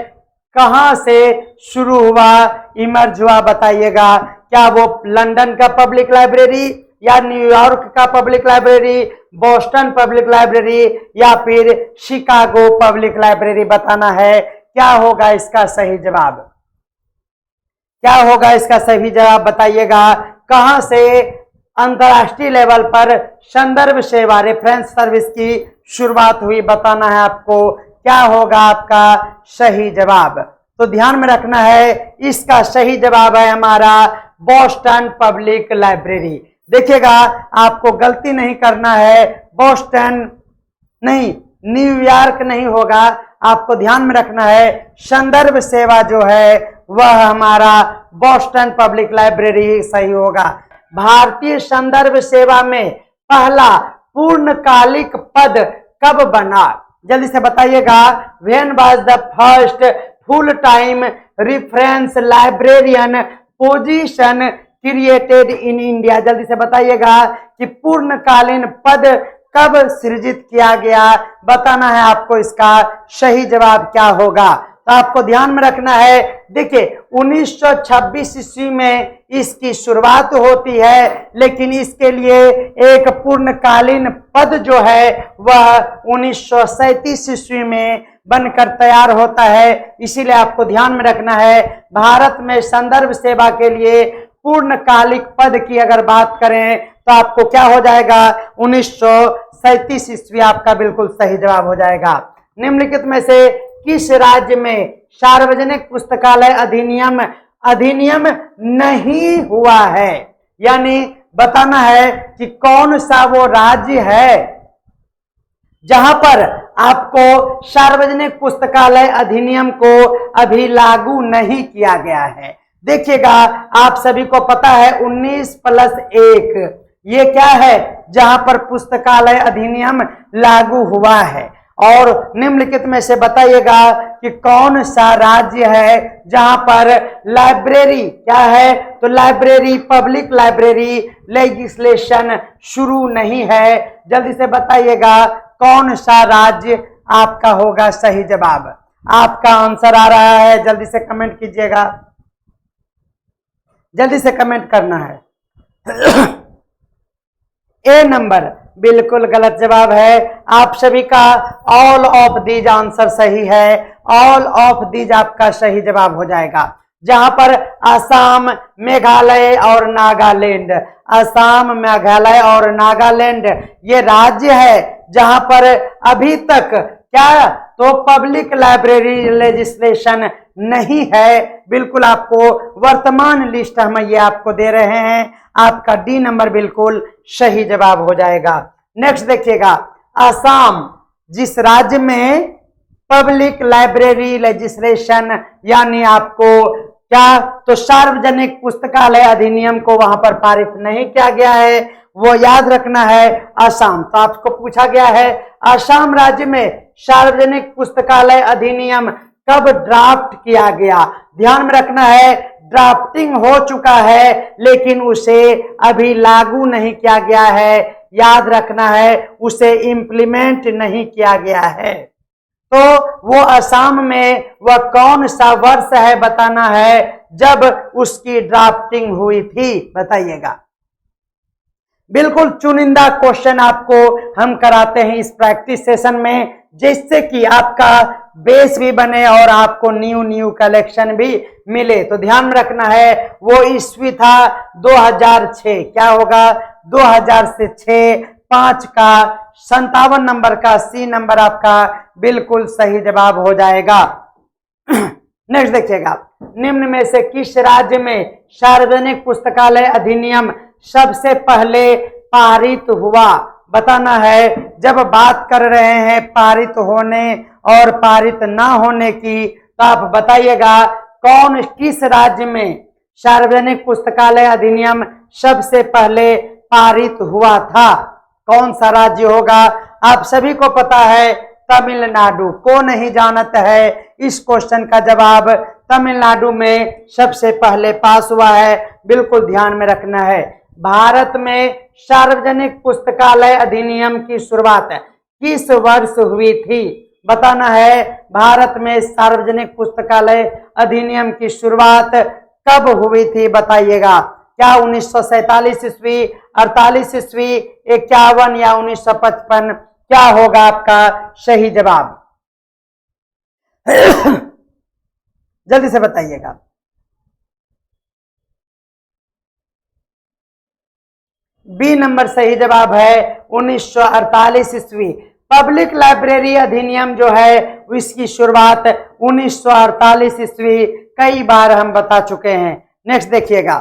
कहां से शुरू हुआ, इमर्ज हुआ बताइएगा। क्या वो लंदन का पब्लिक लाइब्रेरी या न्यूयॉर्क का public library, Boston public library या फिर शिकागो पब्लिक लाइब्रेरी, बताना है क्या होगा इसका सही जवाब। क्या होगा इसका सही जवाब बताइएगा। कहां से अंतर्राष्ट्रीय लेवल पर संदर्भ सेवा रेफरेंस सर्विस की शुरुआत हुई बताना है आपको, क्या होगा आपका सही जवाब। तो ध्यान में रखना है, इसका सही जवाब है हमारा बोस्टन पब्लिक लाइब्रेरी। देखिएगा आपको गलती नहीं करना है, बोस्टन नहीं, न्यूयॉर्क नहीं होगा, आपको ध्यान में रखना है संदर्भ सेवा जो है वह हमारा बोस्टन पब्लिक लाइब्रेरी सही होगा। भारतीय संदर्भ सेवा में पहला पूर्णकालिक पद कब बना? जल्दी से बताइएगा। When was the first full time reference librarian position created in India? जल्दी से बताइएगा कि पूर्णकालीन पद कब सृजित किया गया, बताना है आपको इसका सही जवाब क्या होगा। तो आपको ध्यान में रखना है, देखिए 1926 ईस्वी में इसकी शुरुआत होती है, लेकिन इसके लिए एक पूर्णकालीन पद जो है वह 1937 ईस्वी में बनकर तैयार होता है। इसीलिए आपको ध्यान में रखना है, भारत में संदर्भ सेवा के लिए पूर्णकालिक पद की अगर बात करें तो आपको क्या हो जाएगा, 1937 ईस्वी आपका बिल्कुल सही जवाब हो जाएगा। निम्नलिखित में से किस राज्य में सार्वजनिक पुस्तकालय अधिनियम नहीं हुआ है? यानी बताना है कि कौन सा वो राज्य है जहां पर आपको सार्वजनिक पुस्तकालय अधिनियम को अभी लागू नहीं किया गया है। देखिएगा आप सभी को पता है 19+1 ये क्या है, जहां पर पुस्तकालय अधिनियम लागू हुआ है। और निम्नलिखित में से बताइएगा कि कौन सा राज्य है जहां पर लाइब्रेरी क्या है, तो लाइब्रेरी, पब्लिक लाइब्रेरी लेजिस्लेशन शुरू नहीं है। जल्दी से बताइएगा कौन सा राज्य आपका होगा सही जवाब। आपका आंसर आ रहा है, जल्दी से कमेंट कीजिएगा, जल्दी से कमेंट करना है। ए नंबर बिल्कुल गलत जवाब है। आप सभी का ऑल ऑफ दीज आंसर सही है। ऑल ऑफ दीज आपका सही जवाब हो जाएगा, जहां पर असम, मेघालय और नागालैंड, असम, मेघालय और नागालैंड ये राज्य है जहां पर अभी तक क्या, तो पब्लिक लाइब्रेरी लेजिस्लेशन नहीं है। बिल्कुल आपको वर्तमान लिस्ट हम ये आपको दे रहे हैं। आपका डी नंबर बिल्कुल सही जवाब हो जाएगा। नेक्स्ट देखिएगा, असम जिस राज्य में पब्लिक लाइब्रेरी लेजिस्लेशन यानी आपको क्या, तो सार्वजनिक पुस्तकालय अधिनियम को वहां पर पारित नहीं किया गया है, वो याद रखना है असम। तो आपको पूछा गया है असम राज्य में सार्वजनिक पुस्तकालय अधिनियम कब ड्राफ्ट किया गया। ध्यान में रखना है ड्राफ्टिंग हो चुका है लेकिन उसे अभी लागू नहीं किया गया है। याद रखना है उसे इम्प्लीमेंट नहीं किया गया है। तो वो असम में वह कौन सा वर्ष है बताना है जब उसकी ड्राफ्टिंग हुई थी, बताइएगा। बिल्कुल चुनिंदा क्वेश्चन आपको हम कराते हैं इस प्रैक्टिस सेशन में, जिससे कि आपका बेस भी बने और आपको न्यू कलेक्शन भी मिले। तो ध्यान में रखना है वो ईस्वी था 2006। क्या होगा 2000 से 6, 5 का 57 नंबर का सी नंबर आपका बिल्कुल सही जवाब हो जाएगा। नेक्स्ट देखिएगा, निम्न में से किस राज्य में सार्वजनिक पुस्तकालय अधिनियम सबसे पहले पारित हुआ, बताना है। जब बात कर रहे हैं पारित होने और पारित ना होने की, तो आप बताइएगा कौन किस राज्य में सार्वजनिक पुस्तकालय अधिनियम सबसे पहले पारित हुआ था, कौन सा राज्य होगा। आप सभी को पता है तमिलनाडु, को नहीं जानता है इस क्वेश्चन का जवाब तमिलनाडु में सबसे पहले पास हुआ है। बिल्कुल ध्यान में रखना है। भारत में सार्वजनिक पुस्तकालय अधिनियम की शुरुआत किस वर्ष हुई थी, बताना है। भारत में सार्वजनिक पुस्तकालय अधिनियम की शुरुआत कब हुई थी बताइएगा। क्या 1947 ईस्वी, 48 ईस्वी, 51 या 1955, क्या होगा आपका सही जवाब। जल्दी से बताइएगा। बी नंबर सही जवाब है 1948 ईस्वी। पब्लिक लाइब्रेरी अधिनियम जो है इसकी शुरुआत 1948 ईस्वी कई बार हम बता चुके हैं। नेक्स्ट देखिएगा,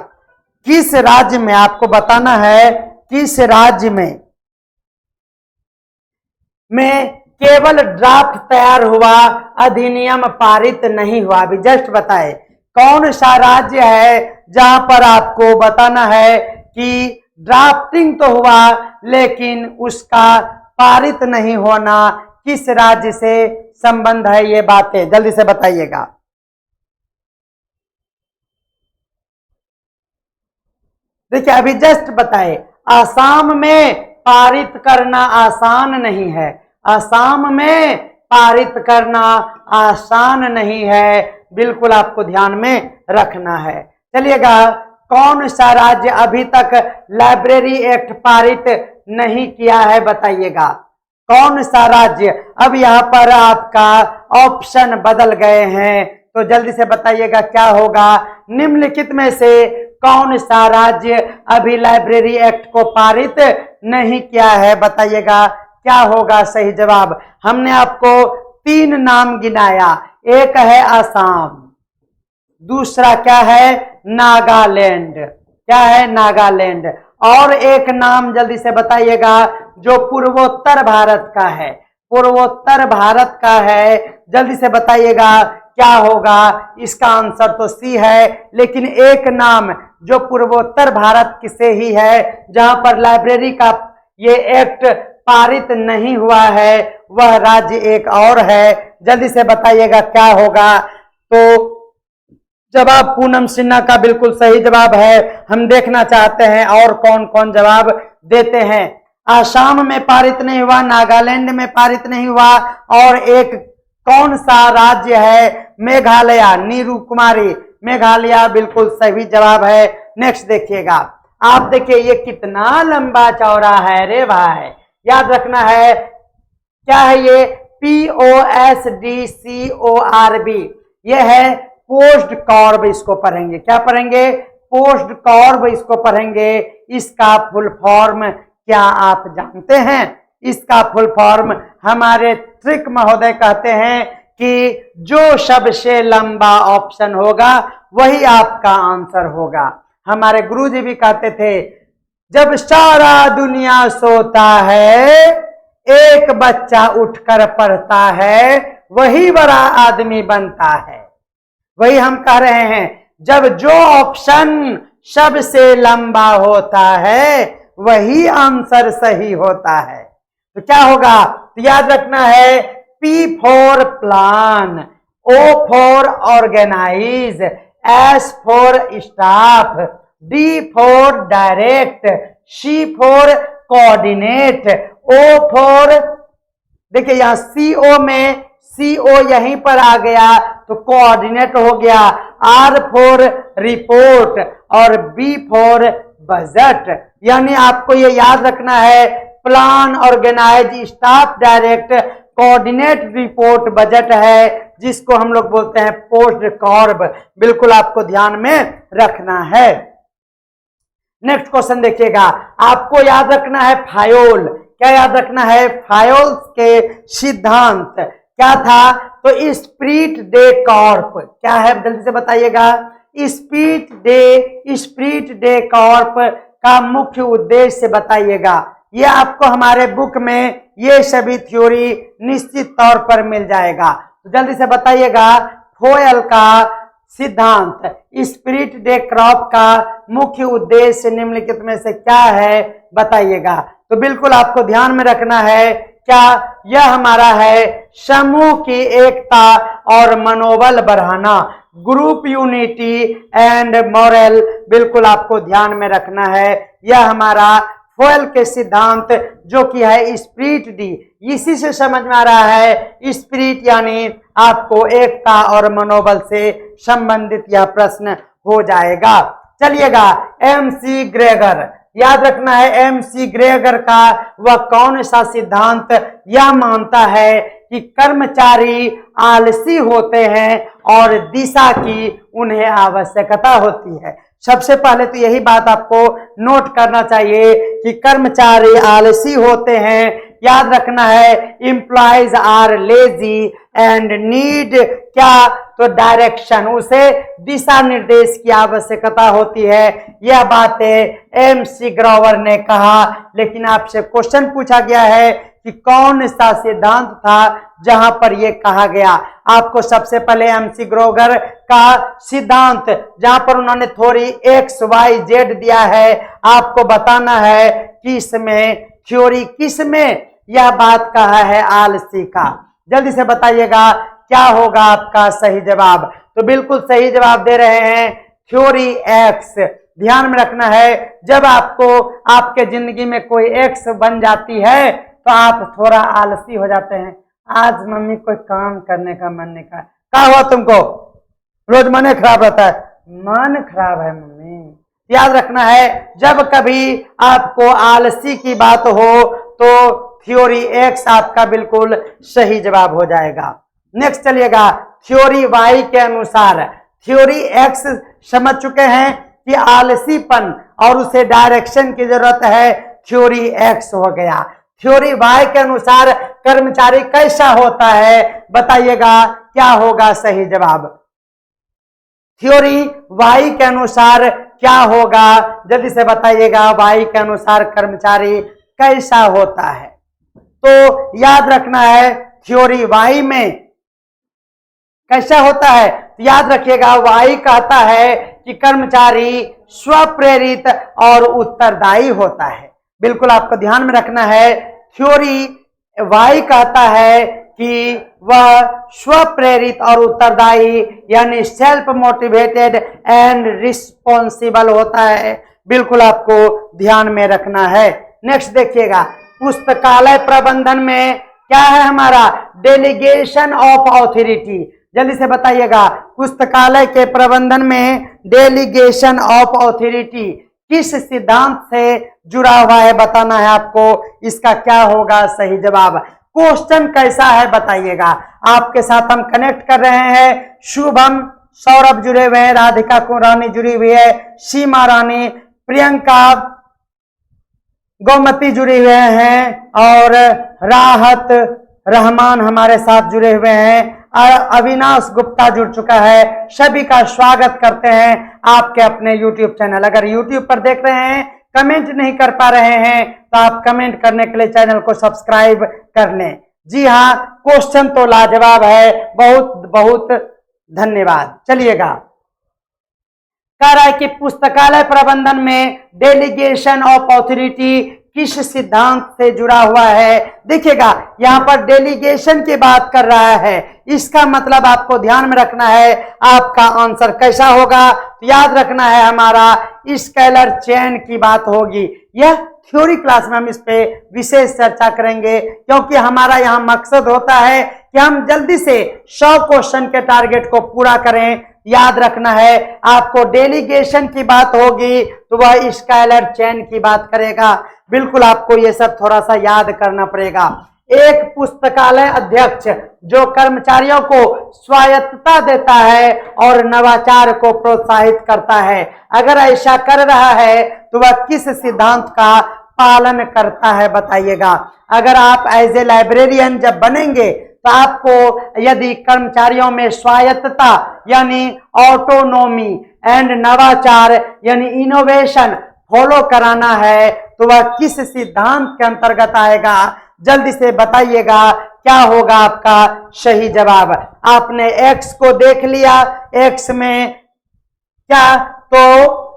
किस राज्य में, आपको बताना है किस राज्य में केवल ड्राफ्ट तैयार हुआ, अधिनियम पारित नहीं हुआ। अभी जस्ट बताए कौन सा राज्य है जहां पर आपको बताना है कि ड्राफ्टिंग तो हुआ लेकिन उसका पारित नहीं होना, किस राज्य से संबंध है ये बातें, जल्दी से बताइएगा। देखिए अभी जस्ट बताए असम में पारित करना आसान नहीं है, असम में पारित करना आसान नहीं है। बिल्कुल आपको ध्यान में रखना है। चलिएगा, कौन सा राज्य अभी तक लाइब्रेरी एक्ट पारित नहीं किया है बताइएगा। कौन सा राज्य, अब यहाँ पर आपका ऑप्शन बदल गए हैं तो जल्दी से बताइएगा क्या होगा। निम्नलिखित में से कौन सा राज्य अभी लाइब्रेरी एक्ट को पारित नहीं किया है बताइएगा, क्या होगा सही जवाब। हमने आपको 3 नाम गिनाया, एक है असम, दूसरा क्या है नागालैंड, क्या है नागालैंड, और एक नाम जल्दी से बताइएगा जो पूर्वोत्तर भारत का है, पूर्वोत्तर भारत का है। जल्दी से बताइएगा क्या होगा। इसका आंसर तो सी है, लेकिन एक नाम जो पूर्वोत्तर भारत से ही है जहां पर लाइब्रेरी का ये एक्ट पारित नहीं हुआ है वह राज्य एक और है। जल्दी से बताइएगा क्या होगा। तो जवाब पूनम सिन्हा का बिल्कुल सही जवाब है। हम देखना चाहते हैं और कौन कौन जवाब देते हैं। आसाम में पारित नहीं हुआ, नागालैंड में पारित नहीं हुआ, और एक कौन सा राज्य है? मेघालय। नीरू कुमारी, मेघालय बिल्कुल सही जवाब है। नेक्स्ट देखिएगा, आप देखिए ये कितना लंबा चौड़ा है रे भाई। याद रखना है क्या है ये? POSDCORB, ये है पोस्ट कॉर्ब। इसको पढ़ेंगे, क्या पढ़ेंगे? पोस्ट कॉर्ब इसको पढ़ेंगे। इसका फुल फॉर्म क्या आप जानते हैं? इसका फुल फॉर्म हमारे ट्रिक महोदय कहते हैं कि जो सबसे लंबा ऑप्शन होगा वही आपका आंसर होगा। हमारे गुरुजी भी कहते थे जब सारा दुनिया सोता है एक बच्चा उठकर पढ़ता है वही बड़ा आदमी बनता है। वही हम कह रहे हैं, जब जो ऑप्शन सबसे लंबा होता है वही आंसर सही होता है। तो क्या होगा? तो याद रखना है P for plan, O for organise, S for staff, D for direct, C for coordinate, O for, देखिए यहां CO में CO यहीं पर आ गया तो कोऑर्डिनेट हो गया, R फॉर रिपोर्ट और B फॉर बजट। यानी आपको ये याद रखना है plan, organise, staff, direct, coordinate, report, budget है जिसको हम लोग बोलते हैं पोस्ट कॉर्ब। बिल्कुल आपको ध्यान में रखना है। नेक्स्ट क्वेश्चन देखिएगा, आपको याद रखना है फायोल। क्या याद रखना है? फायोल के सिद्धांत क्या था? तो स्पिरिट डे कॉर्प क्या है? जल्दी से बताइएगा। स्पिरिट डे कॉर्प का मुख्य उद्देश्य बताइएगा। ये आपको हमारे बुक में ये सभी थ्योरी निश्चित तौर पर मिल जाएगा। तो जल्दी से बताइएगा फोयल का सिद्धांत, स्पिरिट डे क्रॉप का मुख्य उद्देश्य निम्नलिखित में से क्या है? बताइएगा। तो बिल्कुल आपको ध्यान में रखना है क्या? यह हमारा है समूह की एकता और मनोबल बढ़ाना, ग्रुप यूनिटी एंड मॉरल। बिल्कुल आपको ध्यान में रखना है। यह हमारा फोयल के सिद्धांत जो कि है स्पिरिट डी। इसी से समझ में आ रहा है स्पिरिट यानी आपको एकता और मनोबल से संबंधित यह प्रश्न हो जाएगा। चलिएगा, MC ग्रेगर, याद रखना है MC ग्रेगर का वह कौन सा सिद्धांत यह मानता है कि कर्मचारी आलसी होते हैं और दिशा की उन्हें आवश्यकता होती है। सबसे पहले तो यही बात आपको नोट करना चाहिए कि कर्मचारी आलसी होते हैं। याद रखना है employees are lazy and need क्या? तो डायरेक्शन, उसे दिशा निर्देश की आवश्यकता होती है। यह बातें MC ग्रोवर ने कहा। लेकिन आपसे क्वेश्चन पूछा गया है कि कौन सा सिद्धांत था जहां पर यह कहा गया। आपको सबसे पहले MC ग्रोवर का सिद्धांत जहां पर उन्होंने थोड़ी XYZ दिया है, आपको बताना है कि इसमें थ्योरी किस में यह बात कहा है आलसी का। जल्दी से बताइएगा क्या होगा आपका सही जवाब। तो बिल्कुल सही जवाब दे रहे हैं थ्योरी X। ध्यान में रखना है जब आपको आपके जिंदगी में कोई X बन जाती है तो आप थोड़ा आलसी हो जाते हैं। आज मम्मी कोई काम करने का मन नहीं कर, क्या हुआ तुमको? रोज मन खराब रहता है। मन खराब है मम्मी। याद रखना है जब कभी आपको आलसी की बात हो तो थ्योरी X आपका बिल्कुल सही जवाब हो जाएगा। नेक्स्ट चलिएगा, थ्योरी Y के अनुसार थ्योरी X समझ चुके हैं कि आलसीपन और उसे डायरेक्शन की जरूरत है, थ्योरी X हो गया। थ्योरी Y के अनुसार कर्मचारी कैसा होता है? बताइएगा क्या होगा सही जवाब। थ्योरी Y के अनुसार क्या होगा? जल्दी से बताइएगा Y के अनुसार कर्मचारी कैसा होता है? तो याद रखना है थ्योरी Y में कैसा होता है? तो याद रखिएगा Y कहता है कि कर्मचारी स्वप्रेरित और उत्तरदायी होता है। बिल्कुल आपको ध्यान में रखना है थ्योरी वाई कहता है कि वह स्वप्रेरित और उत्तरदायी यानी सेल्फ मोटिवेटेड एंड रिस्पॉन्सिबल होता है। बिल्कुल आपको ध्यान में रखना है। नेक्स्ट देखिएगा, पुस्तकालय प्रबंधन में क्या है हमारा, डेलीगेशन ऑफ ऑथोरिटी। जल्दी से बताइएगा, पुस्तकालय के प्रबंधन में डेलीगेशन ऑफ ऑथोरिटी किस सिद्धांत से जुड़ा हुआ है बताना है आपको। इसका क्या होगा सही जवाब। क्वेश्चन कैसा है बताइएगा। आपके साथ हम कनेक्ट कर रहे हैं, शुभम सौरभ जुड़े हुए हैं, राधिका रानी जुड़ी हुई है, सीमा रानी, प्रियंका, गोमती जुड़े हुए हैं और राहत रहमान हमारे साथ जुड़े हुए हैं, अविनाश गुप्ता जुड़ चुका है। सभी का स्वागत करते हैं आपके अपने YouTube चैनल। अगर YouTube पर देख रहे हैं, कमेंट नहीं कर पा रहे हैं तो आप कमेंट करने के लिए चैनल को सब्सक्राइब कर लें। जी हाँ, क्वेश्चन तो लाजवाब है, बहुत बहुत धन्यवाद। चलिएगा, कह रहा है कि पुस्तकालय प्रबंधन में डेलीगेशन ऑफ ऑथोरिटी किस सिद्धांत से जुड़ा हुआ है। देखिएगा, यहाँ पर डेलीगेशन की बात कर रहा है, इसका मतलब आपको ध्यान में रखना है। आपका आंसर कैसा होगा तो याद रखना है, हमारा स्केलर चेन की बात होगी। यह थ्योरी क्लास में हम इस पे विशेष चर्चा करेंगे, क्योंकि हमारा यहाँ मकसद होता है कि हम जल्दी से 100 क्वेश्चन के टारगेट को पूरा करें। याद रखना है, आपको डेलीगेशन की बात होगी तो वह स्केलर चेन की बात करेगा। बिल्कुल आपको ये सब थोड़ा सा याद करना पड़ेगा। एक पुस्तकालय अध्यक्ष जो कर्मचारियों को स्वायत्तता देता है और नवाचार को प्रोत्साहित करता है, अगर ऐसा कर रहा है तो वह किस सिद्धांत का पालन करता है बताइएगा। अगर आप एज ए लाइब्रेरियन जब बनेंगे तो आपको यदि कर्मचारियों में स्वायत्तता यानी ऑटोनोमी एंड नवाचार यानी इनोवेशन फॉलो कराना है तो वह किस सिद्धांत के अंतर्गत आएगा, जल्दी से बताइएगा। क्या होगा आपका सही जवाब। आपने एक्स को देख लिया, एक्स में क्या, तो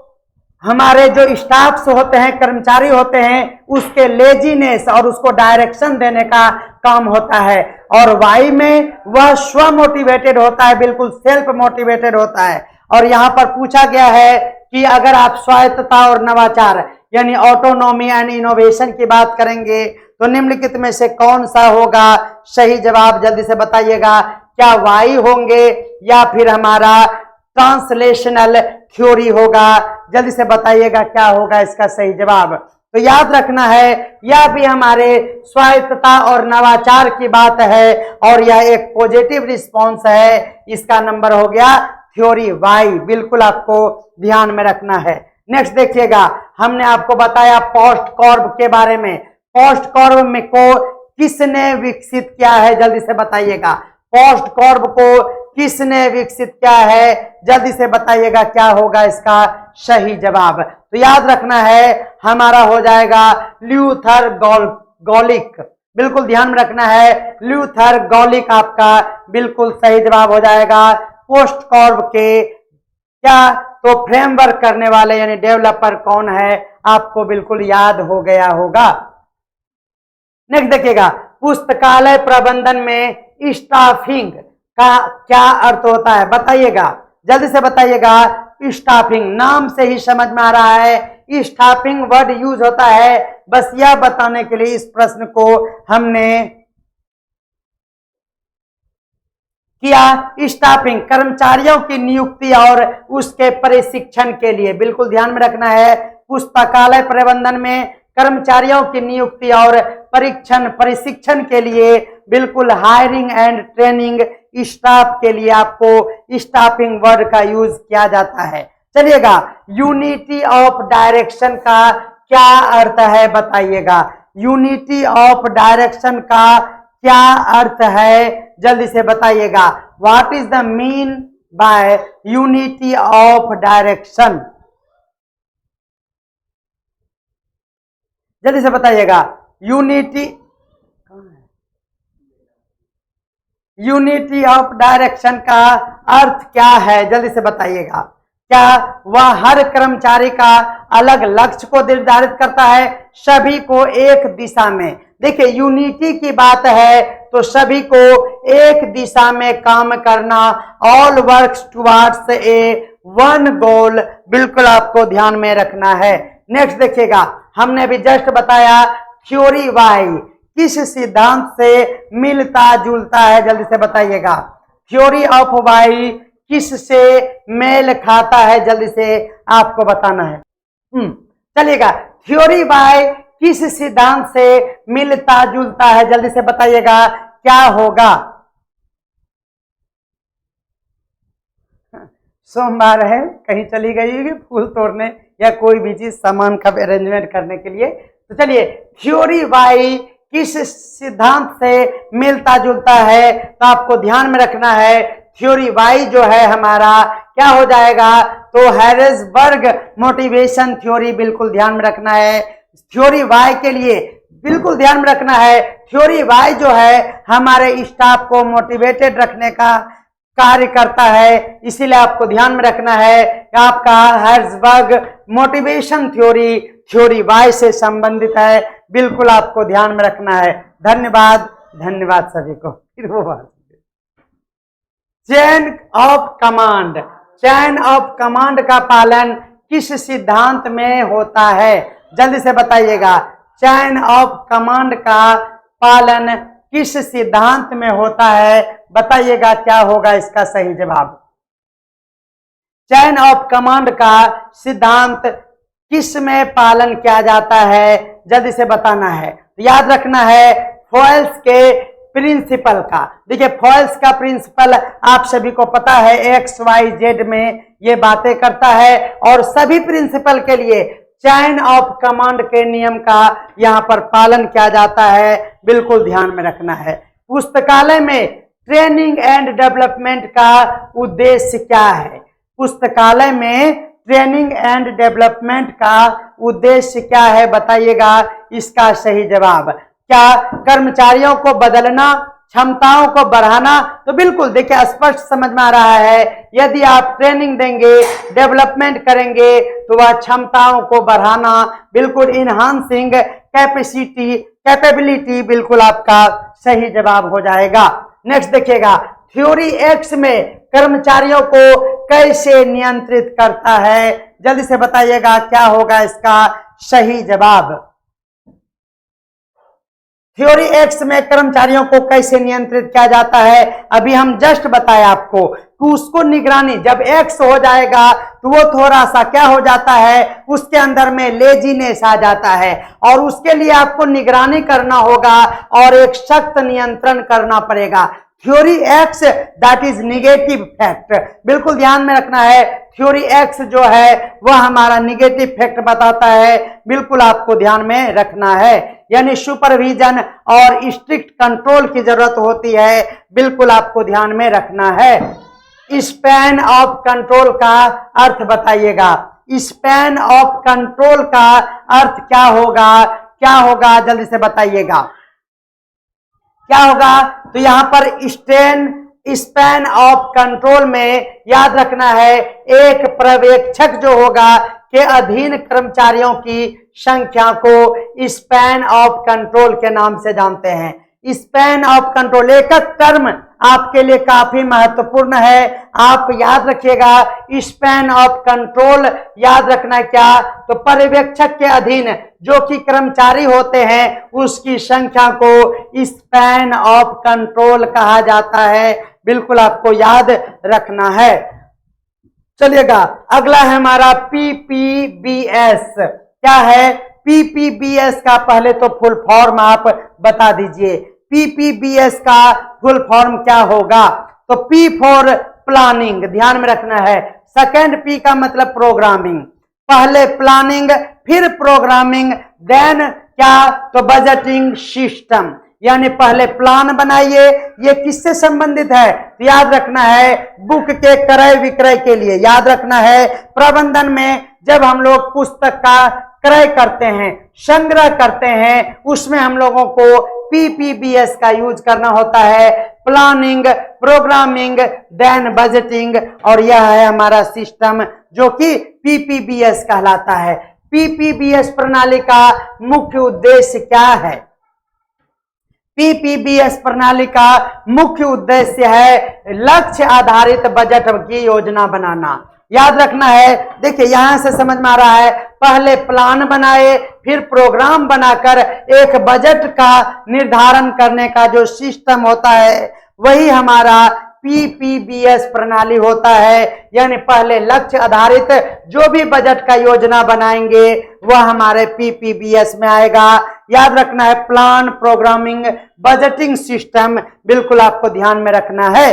हमारे जो स्टाफ्स होते हैं, कर्मचारी होते हैं, उसके लेजीनेस और उसको डायरेक्शन देने का काम होता है। और वाई में वह स्व मोटिवेटेड होता है, बिल्कुल सेल्फ मोटिवेटेड होता है। और यहाँ पर पूछा गया है कि अगर आप स्वायत्तता और नवाचार यानी ऑटोनॉमी एंड इनोवेशन की बात करेंगे तो निम्नलिखित में से कौन सा होगा सही जवाब, जल्दी से बताइएगा। क्या वाई होंगे या फिर हमारा ट्रांसलेशनल थ्योरी होगा, जल्दी से बताइएगा क्या होगा इसका सही जवाब। तो याद रखना है, यह भी हमारे स्वायत्तता और नवाचार की बात है और यह एक पॉजिटिव रिस्पॉन्स है। इसका नंबर हो गया थ्योरी वाई। बिल्कुल आपको ध्यान में रखना है। नेक्स्ट देखिएगा, हमने आपको बताया पोस्ट कॉर्ब के बारे में। पोस्ट कॉर्ब में को किसने विकसित किया है, जल्दी से बताइएगा। पोस्ट कॉर्ब को किसने विकसित किया है, जल्दी से बताइएगा क्या होगा इसका सही जवाब। तो याद रखना है, हमारा हो जाएगा ल्यूथर गॉलिक। बिल्कुल ध्यान में रखना है, ल्यूथर गॉलिक आपका बिल्कुल सही जवाब हो जाएगा। पोस्ट कॉर्ब के क्या तो फ्रेमवर्क करने वाले यानी डेवलपर कौन है, आपको बिल्कुल याद हो गया होगा। नेक्स्ट देखिएगा, पुस्तकालय प्रबंधन में स्टाफिंग का क्या अर्थ होता है बताइएगा, जल्दी से बताइएगा। स्टाफिंग नाम से ही समझ में आ रहा है, स्टाफिंग वर्ड यूज होता है। बस यह बताने के लिए इस प्रश्न को हमने किया। स्टाफिंग कर्मचारियों की नियुक्ति और उसके प्रशिक्षण के लिए, बिल्कुल ध्यान में रखना है। पुस्तकालय प्रबंधन में कर्मचारियों की नियुक्ति और प्रशिक्षण के लिए बिल्कुल हायरिंग एंड ट्रेनिंग स्टाफ के लिए आपको स्टाफिंग वर्ड का यूज किया जाता है। चलिएगा, यूनिटी ऑफ डायरेक्शन का क्या अर्थ है बताइएगा। यूनिटी ऑफ डायरेक्शन का क्या अर्थ है, जल्दी से बताइएगा। What is the mean by unity of direction, जल्दी से बताइएगा। यूनिटी ऑफ डायरेक्शन का अर्थ क्या है, जल्दी से बताइएगा। क्या वह हर कर्मचारी का अलग लक्ष्य को निर्धारित करता है, सभी को एक दिशा में। देखिए यूनिटी की बात है तो सभी को एक दिशा में काम करना, all works towards a one goal, बिल्कुल आपको ध्यान में रखना है। नेक्स्ट देखिएगा, हमने भी जस्ट बताया थ्योरी वाई किस सिद्धांत से मिलता जुलता है, जल्दी से बताइएगा। थ्योरी ऑफ वाई किस से मेल खाता है, जल्दी से आपको बताना है। चलिएगा, थ्योरी वाई किस सिद्धांत से मिलता जुलता है, जल्दी से बताइएगा क्या होगा। सोमवार है, कहीं चली गई होगी फूल तोड़ने या कोई भी चीज सामान का अरेंजमेंट करने के लिए। तो चलिए, थ्योरी वाई किस सिद्धांत से मिलता जुलता है, तो आपको ध्यान में रखना है थ्योरी वाई जो है हमारा क्या हो जाएगा, तो हैरिसबर्ग मोटिवेशन थ्योरी, बिल्कुल ध्यान में रखना है। थ्योरी वाई के लिए बिल्कुल ध्यान में रखना है, थ्योरी वाई जो है हमारे स्टाफ को मोटिवेटेड रखने का कार्य करता है, इसीलिए आपको ध्यान में रखना है कि आपका Herzberg motivation theory theory Y से संबंधित है, बिल्कुल आपको ध्यान में रखना है। धन्यवाद, धन्यवाद सभी को। फिर वो बात, chain of command, chain of command का पालन किस सिद्धांत में होता है, जल्दी से बताइएगा। चेन ऑफ कमांड का पालन किस सिद्धांत में होता है, बताइएगा क्या होगा इसका सही जवाब। चेन ऑफ कमांड का सिद्धांत किस में पालन किया जाता है, जल्दी से बताना है। याद रखना है फॉयल्स के प्रिंसिपल का। देखिए फॉयल्स का प्रिंसिपल आप सभी को पता है, एक्स वाई जेड में ये बातें करता है, और सभी प्रिंसिपल के लिए चेन ऑफ कमांड के नियम का यहाँ पर पालन किया जाता है, बिल्कुल ध्यान में रखना है। पुस्तकालय में ट्रेनिंग एंड डेवलपमेंट का उद्देश्य क्या है, पुस्तकालय में ट्रेनिंग एंड डेवलपमेंट का उद्देश्य क्या है, बताइएगा इसका सही जवाब। क्या कर्मचारियों को बदलना, क्षमताओं को बढ़ाना, तो बिल्कुल देखिए स्पष्ट समझ में आ रहा है, यदि आप ट्रेनिंग देंगे, डेवलपमेंट करेंगे तो वह क्षमताओं को बढ़ाना, बिल्कुल इनहांसिंग कैपेबिलिटी, बिल्कुल आपका सही जवाब हो जाएगा। नेक्स्ट देखिएगा, थ्योरी एक्स में कर्मचारियों को कैसे नियंत्रित करता है, जल्दी से बताइएगा क्या होगा इसका सही जवाब। थ्योरी एक्स में कर्मचारियों को कैसे नियंत्रित किया जाता है, अभी हम जस्ट बताया आपको कि उसको निगरानी, जब एक्स हो जाएगा तो वो थोड़ा सा क्या हो जाता है, उसके अंदर में लेजीनेस आ जाता है, और उसके लिए आपको निगरानी करना होगा और एक सख्त नियंत्रण करना पड़ेगा। Theory x that is negative fact, बिल्कुल ध्यान में रखना है। थ्योरी एक्स जो है वह हमारा निगेटिव फैक्ट बताता है, बिल्कुल आपको ध्यान में रखना है। यानी सुपरविजन और स्ट्रिक्ट कंट्रोल की जरूरत होती है, बिल्कुल आपको ध्यान में रखना है। स्पैन ऑफ कंट्रोल का अर्थ बताइएगा। स्पैन ऑफ कंट्रोल का अर्थ क्या होगा, क्या होगा जल्दी से बताइएगा क्या होगा। तो यहां पर स्पैन ऑफ कंट्रोल में याद रखना है, एक पर्यवेक्षक जो होगा के अधीन कर्मचारियों की संख्या को स्पैन ऑफ कंट्रोल के नाम से जानते हैं। स्पैन ऑफ कंट्रोल, एक टर्म आपके लिए काफी महत्वपूर्ण है, आप याद रखिएगा। स्पैन ऑफ कंट्रोल याद रखना क्या, तो पर्यवेक्षक के अधीन जो कि कर्मचारी होते हैं उसकी संख्या को स्पैन ऑफ कंट्रोल कहा जाता है, बिल्कुल आपको याद रखना है। चलिएगा, अगला है हमारा पीपीबीएस। क्या है पीपीबीएस का, पहले तो फुल फॉर्म आप बता दीजिए। पीपीबीएस का फुल फॉर्म क्या होगा, तो पी फॉर प्लानिंग, ध्यान में रखना है। सेकंड पी का मतलब प्रोग्रामिंग, पहले प्लानिंग फिर प्रोग्रामिंग, देन क्या, तो बजटिंग सिस्टम, यानी पहले प्लान बनाइए। ये किससे संबंधित है, तो याद रखना है बुक के क्रय विक्रय के लिए। याद रखना है प्रबंधन में जब हम लोग पुस्तक का क्रय करते हैं, संग्रह करते हैं, उसमें हम लोगों को पीपीबीएस का यूज करना होता है। प्लानिंग, प्रोग्रामिंग, देन बजटिंग, और यह है हमारा सिस्टम जो कि पीपीबीएस कहलाता है। पीपीबीएस प्रणाली का मुख्य उद्देश्य क्या है, पीपीबीएस प्रणाली का मुख्य उद्देश्य है लक्ष्य आधारित बजट की योजना बनाना। याद रखना है, देखिए यहां से समझ में आ रहा है, पहले प्लान बनाए फिर प्रोग्राम बनाकर एक बजट का निर्धारण करने का जो सिस्टम होता है वही हमारा पीपीबीएस प्रणाली होता है। यानी पहले लक्ष्य आधारित जो भी बजट का योजना बनाएंगे वह हमारे पीपीबीएस में आएगा। याद रखना है, प्लान, प्रोग्रामिंग, बजटिंग सिस्टम, बिल्कुल आपको ध्यान में रखना है।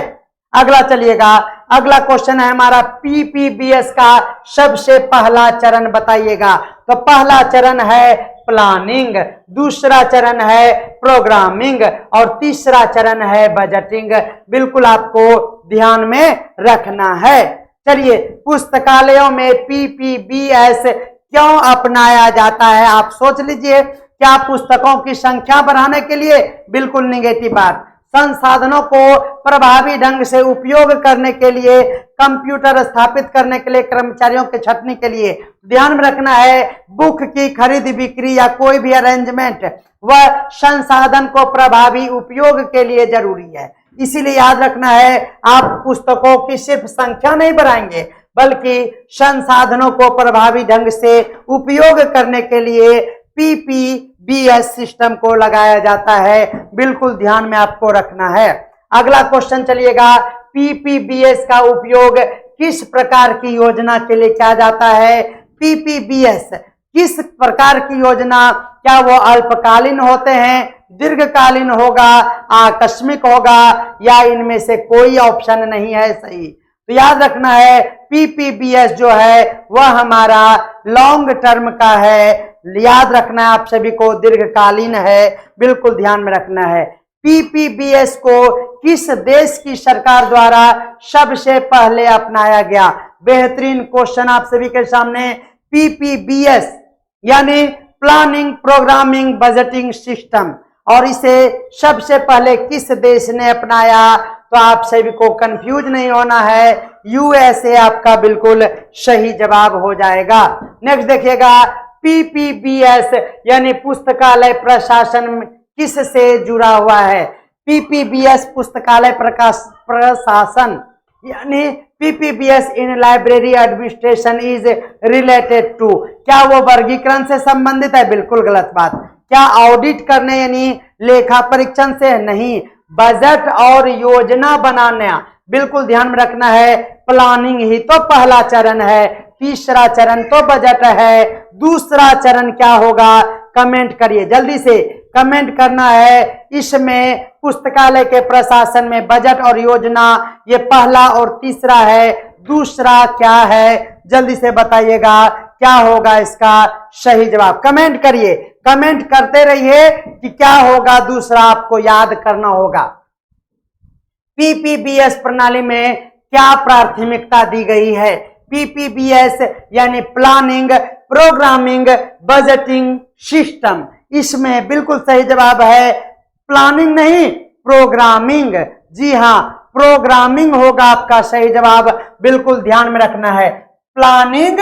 अगला चलिएगा, अगला क्वेश्चन है हमारा पीपीबीएस का सबसे पहला चरण बताइएगा। तो पहला चरण है प्लानिंग, दूसरा चरण है प्रोग्रामिंग और तीसरा चरण है बजटिंग। बिल्कुल आपको ध्यान में रखना है। चलिए, पुस्तकालयों में पीपीबीएस क्यों अपनाया जाता है, आप सोच लीजिए। क्या पुस्तकों की संख्या बढ़ाने के लिए? बिल्कुल निगेटिव बात। संसाधनों को प्रभावी ढंग से उपयोग करने के लिए, कंप्यूटर स्थापित करने के लिए, कर्मचारियों के छंटनी के लिए। ध्यान में रखना है, बुक की खरीद बिक्री या कोई भी अरेंजमेंट वह संसाधन को प्रभावी उपयोग के लिए जरूरी है। इसीलिए याद रखना है, आप पुस्तकों की सिर्फ संख्या नहीं बढ़ाएंगे बल्कि संसाधनों को प्रभावी ढंग से उपयोग करने के लिए पीपीबीएस सिस्टम को लगाया जाता है। बिल्कुल ध्यान में आपको रखना है। अगला क्वेश्चन चलिएगा, पीपीबीएस का उपयोग किस प्रकार की योजना के लिए किया जाता है? पीपीबीएस किस प्रकार की योजना, क्या वो अल्पकालीन होते हैं, दीर्घकालीन होगा, आकस्मिक होगा या इनमें से कोई ऑप्शन नहीं है सही? तो याद रखना है, पीपीबीएस जो है वह हमारा लॉन्ग टर्म का है। याद रखना है आप सभी को, दीर्घकालीन है। बिल्कुल ध्यान में रखना है। पीपीबीएस को किस देश की सरकार द्वारा सबसे पहले अपनाया गया? बेहतरीन क्वेश्चन आप सभी के सामने। पीपीबीएस यानी प्लानिंग, प्रोग्रामिंग, बजटिंग सिस्टम, और इसे सबसे पहले किस देश ने अपनाया? तो आप सभी को कंफ्यूज नहीं होना है, यूएसए आपका बिल्कुल सही जवाब हो जाएगा। नेक्स्ट देखिएगा, पीपीबीएस यानी पुस्तकालय प्रशासन किससे जुड़ा हुआ है? पीपीबीएस पुस्तकालय प्रशासन यानी PPBS in library administration is related to, क्या वो वर्गीकरण से संबंधित है? बिल्कुल गलत बात। क्या ऑडिट करने यानी लेखा परीक्षण से? नहीं। बजट और योजना बनाना, बिल्कुल ध्यान में रखना है। प्लानिंग ही तो पहला चरण है, तीसरा चरण तो बजट है, दूसरा चरण क्या होगा? कमेंट करिए, जल्दी से कमेंट करना है। इसमें पुस्तकालय के प्रशासन में बजट और योजना ये पहला और तीसरा है, दूसरा क्या है? जल्दी से बताइएगा क्या होगा इसका सही जवाब। कमेंट करिए, कमेंट करते रहिए कि क्या होगा दूसरा, आपको याद करना होगा। पीपीबीएस प्रणाली में क्या प्राथमिकता दी गई है? पीपीबीएस यानी प्लानिंग, प्रोग्रामिंग, बजटिंग सिस्टम, इसमें बिल्कुल सही जवाब है प्लानिंग नहीं, प्रोग्रामिंग। जी हाँ, प्रोग्रामिंग होगा आपका सही जवाब। बिल्कुल ध्यान में रखना है, planning,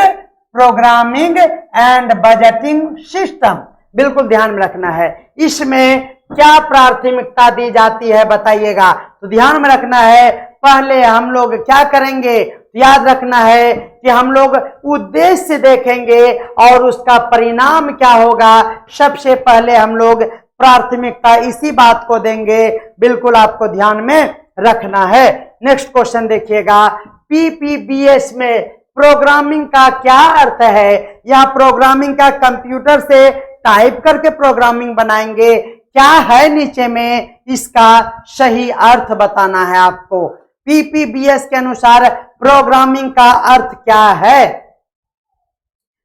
programming and budgeting system, बिल्कुल ध्यान में रखना है। इसमें क्या प्राथमिकता दी जाती है बताइएगा? तो ध्यान में रखना है, पहले हम लोग क्या करेंगे? याद रखना है कि हम लोग उद्देश्य देखेंगे और उसका परिणाम क्या होगा। सबसे पहले हम लोग प्राथमिकता इसी बात को देंगे। बिल्कुल आपको ध्यान में रखना है। नेक्स्ट क्वेश्चन देखिएगा, पीपीबीएस में प्रोग्रामिंग का क्या अर्थ है? या प्रोग्रामिंग का कंप्यूटर से टाइप करके प्रोग्रामिंग बनाएंगे, क्या है नीचे में? इसका सही अर्थ बताना है आपको। पीपीबीएस के अनुसार प्रोग्रामिंग का अर्थ क्या है?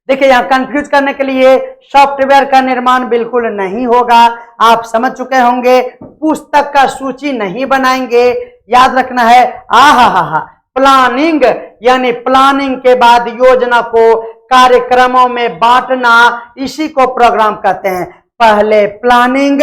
देखिए, यहां कंफ्यूज करने के लिए सॉफ्टवेयर का निर्माण बिल्कुल नहीं होगा, आप समझ चुके होंगे। पुस्तक का सूची नहीं बनाएंगे, याद रखना है। आहा, प्लानिंग यानी प्लानिंग के बाद योजना को कार्यक्रमों में बांटना, इसी को प्रोग्राम कहते हैं। पहले प्लानिंग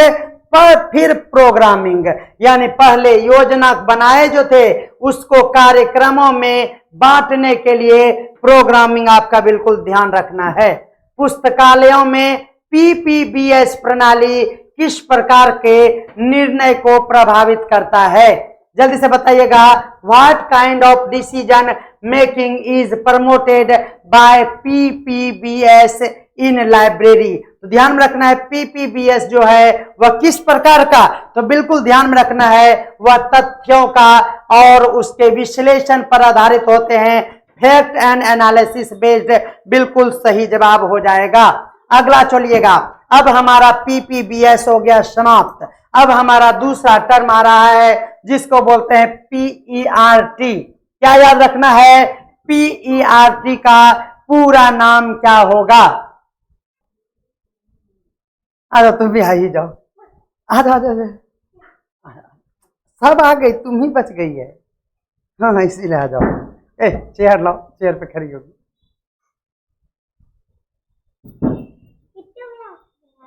पर फिर प्रोग्रामिंग, यानी पहले योजना बनाए जो थे उसको कार्यक्रमों में बांटने के लिए प्रोग्रामिंग आपका बिल्कुल ध्यान रखना है। पुस्तकालयों में पीपीबीएस प्रणाली किस प्रकार के निर्णय को प्रभावित करता है? जल्दी से बताइएगा। What kind of decision making is promoted by PPBS in library? तो ध्यान में रखना है पीपीबीएस जो है वह किस प्रकार का, तो बिल्कुल ध्यान में रखना है वह तथ्यों का और उसके विश्लेषण पर आधारित होते हैं। फैक्ट एंड एनालिसिस बेस्ड बिल्कुल सही जवाब हो जाएगा। अगला चलिएगा। अब हमारा पीपीबीएस हो गया समाप्त। अब हमारा दूसरा टर्म आ रहा है जिसको बोलते हैं पीईआरटी। क्या याद रखना है? पीईआरटी का पूरा नाम क्या होगा? आ जाओ, तुम भी आ ही जाओ। आ जाओ, सब आ गई, तुम ही बच गई है। हाँ, इसीलिए आ जाओ। चेयर लाओ, चेयर पे खड़ी होगी।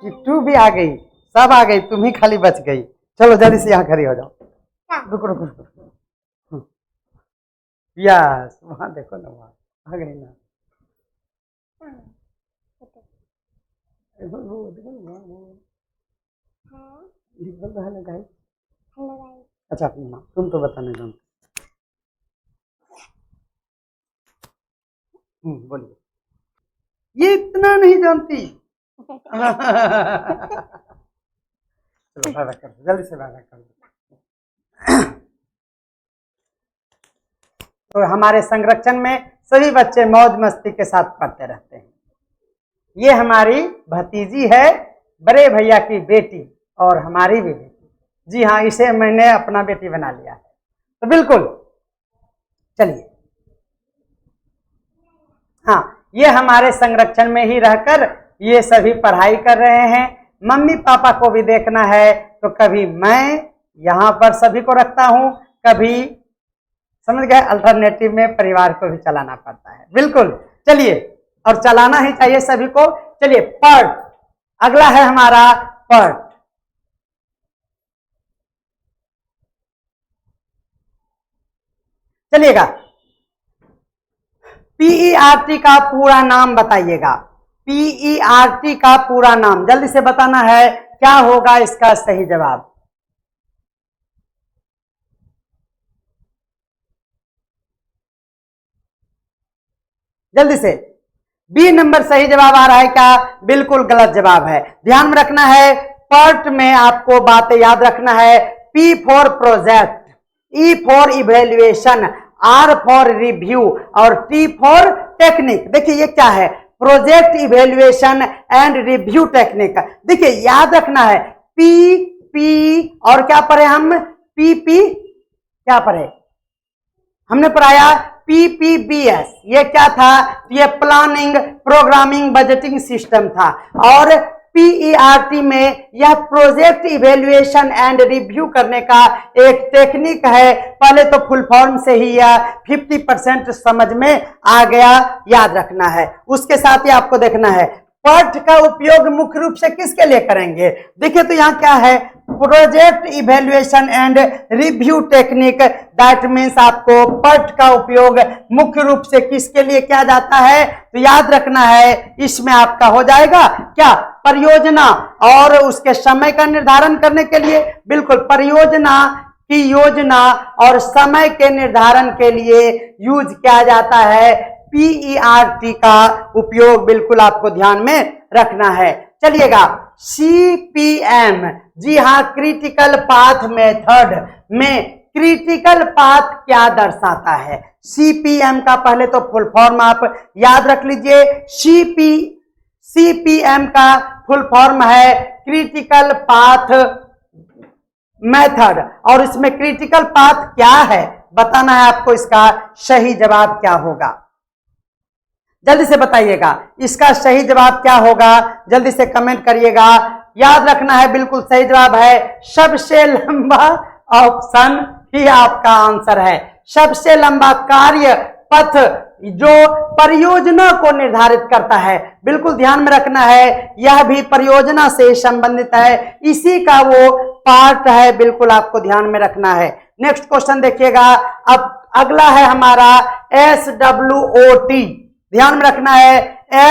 किट्टू भी आ गई, सब आ गई, तुम ही खाली बच गई। चलो जल्दी से यहाँ खड़ी हो जाओ। रुको रुको रुको। यस, वहां देखो ना, वहां आ गई ना। अच्छा, तुम तो बताने दो। बोलिए। ये इतना नहीं जानती। चलो वादा कर दो, जल्दी से वादा कर दो। तो हमारे संरक्षण में सभी बच्चे मौज मस्ती के साथ पढ़ते रहते हैं। ये हमारी भतीजी है, बड़े भैया की बेटी और हमारी भी बेटी। जी हाँ, इसे मैंने अपना बेटी बना लिया है। तो बिल्कुल चलिए। हाँ, ये हमारे संरक्षण में ही रहकर ये सभी पढ़ाई कर रहे हैं। मम्मी पापा को भी देखना है, तो कभी मैं यहाँ पर सभी को रखता हूँ, कभी समझ गए अल्टरनेटिव में परिवार को भी चलाना पड़ता है। बिल्कुल चलिए, और चलाना ही चाहिए सभी को। चलिए पर्ट, अगला है हमारा पर्ट। चलिएगा, पीईआरटी का पूरा नाम बताइएगा। पीईआरटी का पूरा नाम जल्दी से बताना है, क्या होगा इसका सही जवाब? जल्दी से। बी नंबर सही जवाब आ रहा है क्या? बिल्कुल गलत जवाब है। ध्यान में रखना है, पर्ट में आपको बातें याद रखना है। P for project, E for evaluation, R for review और टी फॉर टेक्निक। देखिए ये क्या है? Project evaluation and review technique. देखिए याद रखना है, पी पी और क्या पढ़े हम? पी पी क्या पढ़े? हमने पढ़ाया पीपीबीएस। ये क्या था? ये प्लानिंग प्रोग्रामिंग बजटिंग सिस्टम था। और पीईआरटी में यह प्रोजेक्ट इवेल्युएशन एंड रिव्यू करने का एक टेक्निक है। पहले तो फुल फॉर्म से ही यह 50% समझ में आ गया, याद रखना है। उसके साथ ही आपको देखना है पर्ट का उपयोग मुख्य रूप से किसके लिए करेंगे। देखिए तो यहाँ क्या है? Project evaluation and review technique. That means आपको पर्ट का उपयोग मुख्य रूप से किसके लिए किया जाता है? तो याद रखना है, इसमें आपका हो जाएगा क्या? परियोजना और उसके समय का निर्धारण करने के लिए। बिल्कुल, परियोजना की योजना और समय के निर्धारण के लिए यूज किया जाता है। पीईआरटी का उपयोग बिल्कुल आपको ध्यान में रखना है। चलिएगा, सीपीएम, जी हाँ, क्रिटिकल पाथ मेथड में क्रिटिकल पाथ क्या दर्शाता है? सीपीएम का पहले तो फुल फॉर्म आप याद रख लीजिए। सीपीएम का फुल फॉर्म है क्रिटिकल पाथ मेथड। और इसमें क्रिटिकल पाथ क्या है बताना है आपको। इसका सही जवाब क्या होगा? जल्दी से बताइएगा, इसका सही जवाब क्या होगा? जल्दी से कमेंट करिएगा। याद रखना है, बिल्कुल सही जवाब है सबसे लंबा ऑप्शन ही आपका आंसर है। सबसे लंबा कार्य पथ जो परियोजना को निर्धारित करता है। बिल्कुल ध्यान में रखना है, यह भी परियोजना से संबंधित है, इसी का वो पार्ट है। बिल्कुल आपको ध्यान में रखना है। नेक्स्ट क्वेश्चन देखिएगा। अब अगला है हमारा SWOT। ध्यान में रखना है,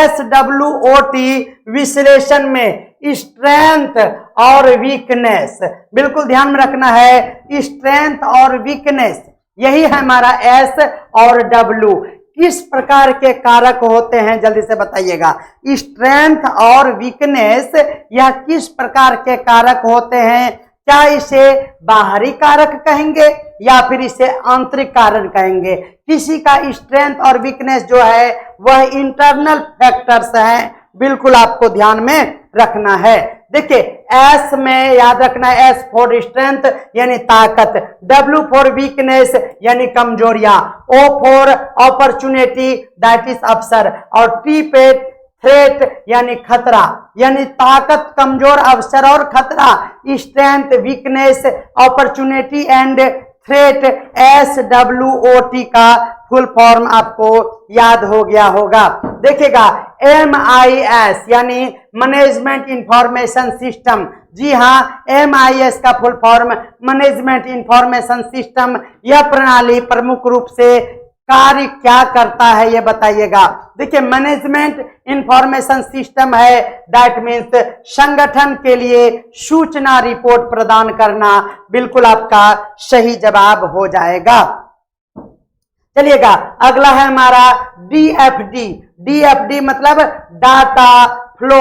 SWOT विश्लेषण में स्ट्रेंथ और वीकनेस, बिल्कुल ध्यान में रखना है, स्ट्रेंथ और वीकनेस, यही है हमारा एस और डब्ल्यू। किस प्रकार के कारक होते हैं जल्दी से बताइएगा। स्ट्रेंथ और वीकनेस यह किस प्रकार के कारक होते हैं? क्या इसे बाहरी कारक कहेंगे या फिर इसे आंतरिक कारक कहेंगे? किसी का स्ट्रेंथ और वीकनेस जो है वह इंटरनल फैक्टर्स हैं, बिल्कुल आपको ध्यान में रखना है। देखिए एस में याद रखना है, एस फॉर स्ट्रेंथ यानी ताकत, डब्ल्यू फॉर वीकनेस यानी कमजोरियां, O for opportunity that is अवसर, और टी पे थ्रेट यानी खतरा, यानी ताकत, कमजोर, अवसर और खतरा। Strength, weakness, opportunity and threat, SWOT का फुल फॉर्म आपको याद हो गया होगा। देखिएगा MIS यानी मैनेजमेंट इंफॉर्मेशन सिस्टम, जी हाँ MIS का full form management information system. यह प्रणाली प्रमुख रूप से कार्य क्या करता है ये बताइएगा। देखिए मैनेजमेंट इंफॉर्मेशन सिस्टम है, दैट मीन्स संगठन के लिए सूचना रिपोर्ट प्रदान करना, बिल्कुल आपका सही जवाब हो जाएगा। चलिएगा अगला है हमारा DFD। DFD मतलब डाटा फ्लो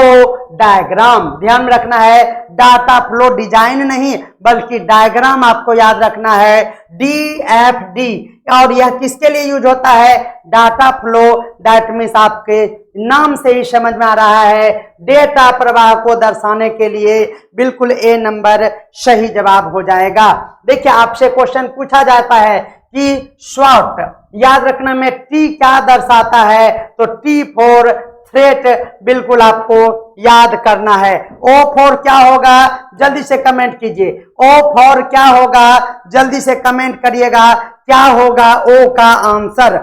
डायग्राम, ध्यान में रखना है, डाटा फ्लो डिजाइन नहीं बल्कि डायग्राम आपको याद रखना है, DFD। और यह किसके लिए यूज होता है? डाटा फ्लो, दैट मीन्स आपके नाम से ही समझ में आ रहा है, डेटा प्रवाह को दर्शाने के लिए, बिल्कुल A नंबर सही जवाब हो जाएगा। देखिए आपसे क्वेश्चन पूछा जाता है कि SWOT याद रखना में T क्या दर्शाता है, तो T फॉर थ्रेट, बिल्कुल आपको याद करना है। O फॉर क्या होगा जल्दी से कमेंट कीजिए, O फॉर क्या होगा जल्दी से कमेंट करिएगा, क्या होगा O का आंसर?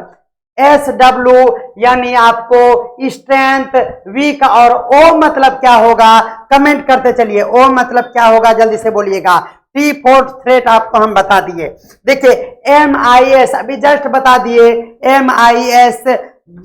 SW यानी आपको स्ट्रेंथ, वीक, और O मतलब क्या होगा कमेंट करते चलिए, O मतलब क्या होगा जल्दी से बोलिएगा। T फॉर थ्रेट आपको हम बता दिए। देखिए MIS अभी जस्ट बता दिए, MIS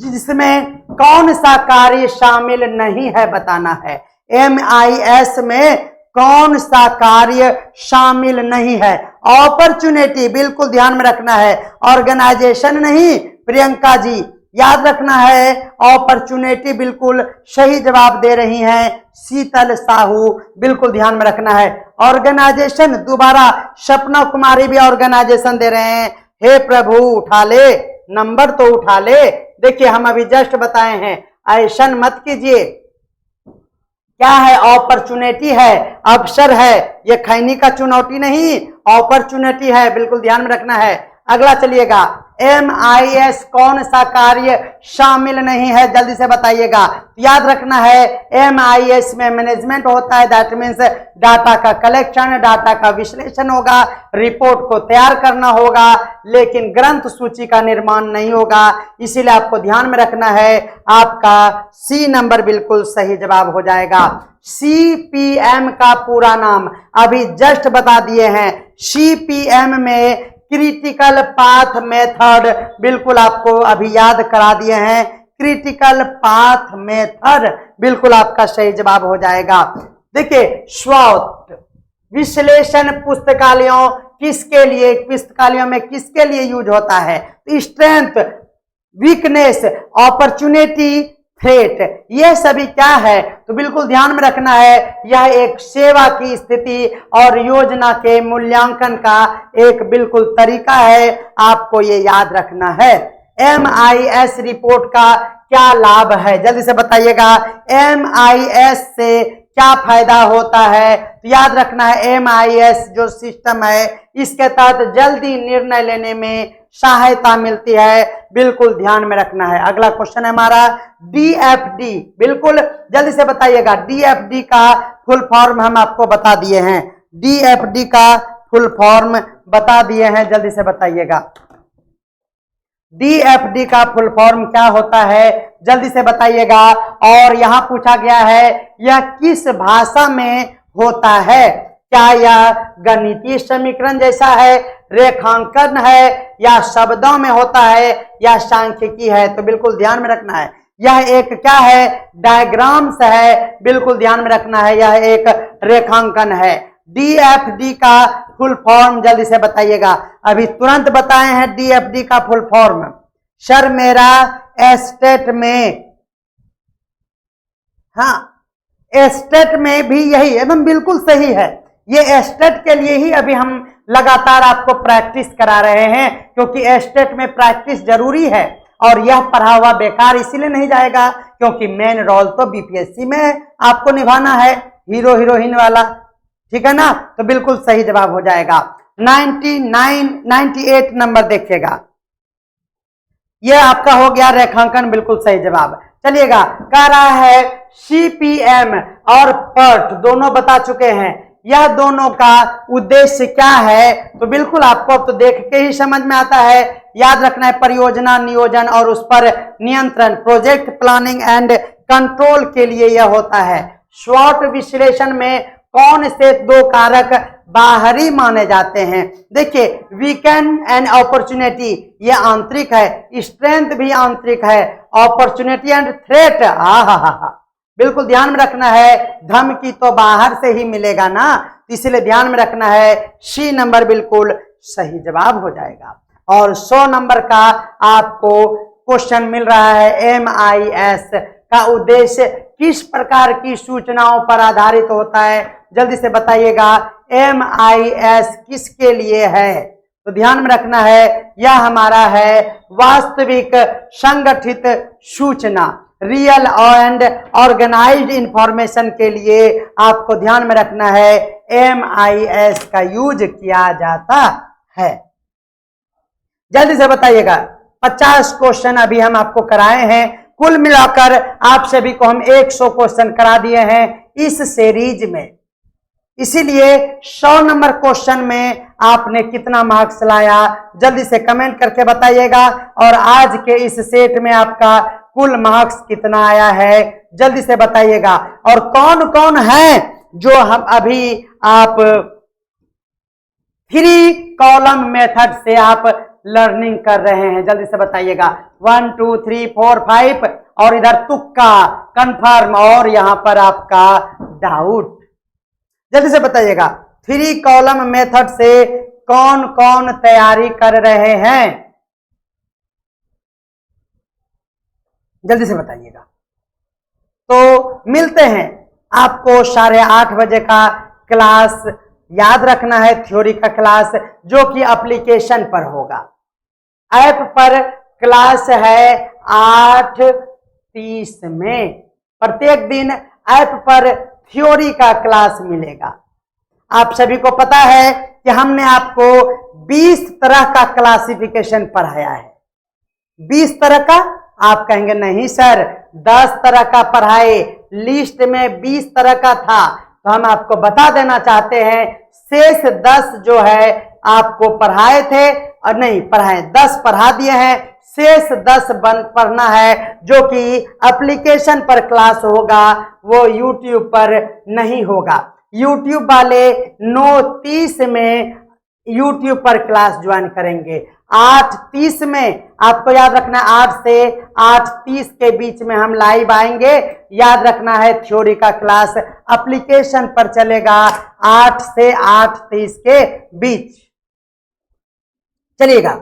जिसमें कौन सा कार्य शामिल नहीं है बताना है। MIS में कौन सा कार्य शामिल नहीं है? अपॉर्चुनिटी, बिल्कुल ध्यान में रखना है, ऑर्गेनाइजेशन नहीं प्रियंका जी, याद रखना है अपॉर्चुनिटी, बिल्कुल सही जवाब दे रही हैं शीतल साहू, बिल्कुल ध्यान में रखना है। ऑर्गेनाइजेशन दोबारा सपना कुमारी भी ऑर्गेनाइजेशन दे रहे हैं, हे प्रभु उठा ले, नंबर तो उठा ले। देखिए हम अभी जस्ट बताए हैं, ऐसा मत कीजिए। क्या है? अपॉर्चुनिटी है, अवसर है, ये खैनी का चुनौती नहीं, अपॉर्चुनिटी है, बिल्कुल ध्यान में रखना है। अगला चलिएगा MIS कौन सा कार्य शामिल नहीं है जल्दी से बताइएगा। याद रखना है MIS में मैनेजमेंट होता है, दैट मीन्स डाटा का कलेक्शन, डाटा का विश्लेषण होगा, रिपोर्ट को तैयार करना होगा, लेकिन ग्रंथ सूची का निर्माण नहीं होगा। इसीलिए आपको ध्यान में रखना है, आपका C नंबर बिल्कुल सही जवाब हो जाएगा। CPM का पूरा नाम अभी जस्ट बता दिए हैं, CPM में क्रिटिकल पाथ मेथड, बिल्कुल आपको अभी याद करा दिए हैं, क्रिटिकल पाथ मेथड, बिल्कुल आपका सही जवाब हो जाएगा। देखिए SWOT विश्लेषण पुस्तकालयों किसके लिए, पुस्तकालयों में किसके लिए यूज होता है? स्ट्रेंथ, वीकनेस, अपॉर्चुनिटी, थ्रेट, ये सभी क्या है? तो बिल्कुल ध्यान में रखना है, यह एक सेवा की स्थिति और योजना के मूल्यांकन का एक बिल्कुल तरीका है, आपको ये याद रखना है। MIS रिपोर्ट का क्या लाभ है जल्दी से बताइएगा। MIS से क्या फायदा होता है? तो याद रखना है MIS जो सिस्टम है इसके तहत जल्दी निर्णय लेने में सहायता मिलती है, बिल्कुल ध्यान में रखना है। अगला क्वेश्चन है हमारा DFD, बिल्कुल जल्दी से बताइएगा। DFD का फुल फॉर्म हम आपको बता दिए हैं, DFD का फुल फॉर्म बता दिए हैं, जल्दी से बताइएगा। DFD का फुल फॉर्म क्या होता है जल्दी से बताइएगा। और यहां पूछा गया है यह किस भाषा में होता है? क्या यह गणितीय समीकरण जैसा है, रेखांकन है, या शब्दों में होता है, या सांख्यिकी है? तो बिल्कुल ध्यान में रखना है यह एक क्या है, डायग्राम्स है, बिल्कुल ध्यान में रखना है, यह एक रेखांकन है। DFD का फुल फॉर्म जल्दी से बताइएगा, अभी तुरंत बताए हैं DFD का फुल फॉर्म। सर मेरा एस्टेट में, हाँ एस्टेट में भी यही एकदम बिल्कुल सही है। ये एस्टेट के लिए ही अभी हम लगातार आपको प्रैक्टिस करा रहे हैं, क्योंकि एस्टेट में प्रैक्टिस जरूरी है और यह पढ़ा हुआ बेकार इसीलिए नहीं जाएगा क्योंकि मेन रोल तो बीपीएससी में आपको निभाना है, हीरो हीरोइन वाला, ठीक है ना। तो बिल्कुल सही जवाब हो जाएगा। 98 नंबर देखिएगा, यह आपका हो गया रेखांकन, बिल्कुल सही जवाब। चलिएगा, कह रहा है CPM और PERT दोनों बता चुके हैं, यह दोनों का उद्देश्य क्या है, तो बिल्कुल आपको अब तो देख के ही समझ में आता है। याद रखना है, परियोजना नियोजन और उस पर नियंत्रण, प्रोजेक्ट प्लानिंग एंड कंट्रोल के लिए यह होता है। स्वॉट विश्लेषण में कौन से दो कारक बाहरी माने जाते हैं? देखिए, वीकेंड एंड अपॉर्चुनिटी ये आंतरिक है, स्ट्रेंथ भी आंतरिक है, अपॉर्चुनिटी एंड थ्रेट बिल्कुल ध्यान में रखना है, धमकी तो बाहर से ही मिलेगा ना, इसलिए ध्यान में रखना है। C नंबर बिल्कुल सही जवाब हो जाएगा। और 100 नंबर का आपको क्वेश्चन मिल रहा है, MIS का उद्देश्य किस प्रकार की सूचनाओं पर आधारित होता है? जल्दी से बताइएगा, MIS किसके लिए है? तो ध्यान में रखना है, यह हमारा है वास्तविक संगठित सूचना, रियल एंड ऑर्गेनाइज्ड इंफॉर्मेशन के लिए आपको ध्यान में रखना है, MIS का यूज किया जाता है। जल्दी से बताइएगा, 50 क्वेश्चन अभी हम आपको कराए हैं, कुल मिलाकर आप सभी को हम 100 क्वेश्चन करा दिए हैं इस सीरीज में। इसीलिए 100 नंबर क्वेश्चन में आपने कितना मार्क्स लाया जल्दी से कमेंट करके बताइएगा, और आज के इस सेट में आपका कुल मार्क्स कितना आया है जल्दी से बताइएगा। और कौन कौन है जो हम अभी आप 3 कॉलम मेथड से आप लर्निंग कर रहे हैं, जल्दी से बताइएगा। 1 2 3 4 5 और इधर तुक्का, कंफर्म और यहां पर आपका डाउट, जल्दी से बताइएगा। 3 कॉलम मेथड से कौन कौन तैयारी कर रहे हैं, जल्दी से बताइएगा। तो मिलते हैं आपको 8:30 बजे का क्लास, याद रखना है थ्योरी का क्लास जो कि एप्लीकेशन पर होगा। ऐप पर क्लास है 8:30 में, प्रत्येक दिन ऐप पर थ्योरी का क्लास मिलेगा। आप सभी को पता है कि हमने आपको 20 तरह का क्लासिफिकेशन पढ़ाया है। 20 तरह का? आप कहेंगे नहीं सर 10 तरह का पढ़ाए, लिस्ट में 20 तरह का था। तो हम आपको बता देना चाहते हैं, शेष 10 जो है आपको पढ़ाए थे और नहीं पढ़ाए, 10 पढ़ा दिए हैं, शेष 10 पढ़ना है जो कि एप्लीकेशन पर क्लास होगा, वो यूट्यूब पर नहीं होगा। यूट्यूब वाले 9:30 में यूट्यूब पर क्लास ज्वाइन करेंगे। 8:30 में आपको याद रखना है, 8 से 8:30 के बीच में हम लाइव आएंगे। याद रखना है थ्योरी का क्लास एप्लीकेशन पर चलेगा 8 से 8:30 के बीच। चलिएगा,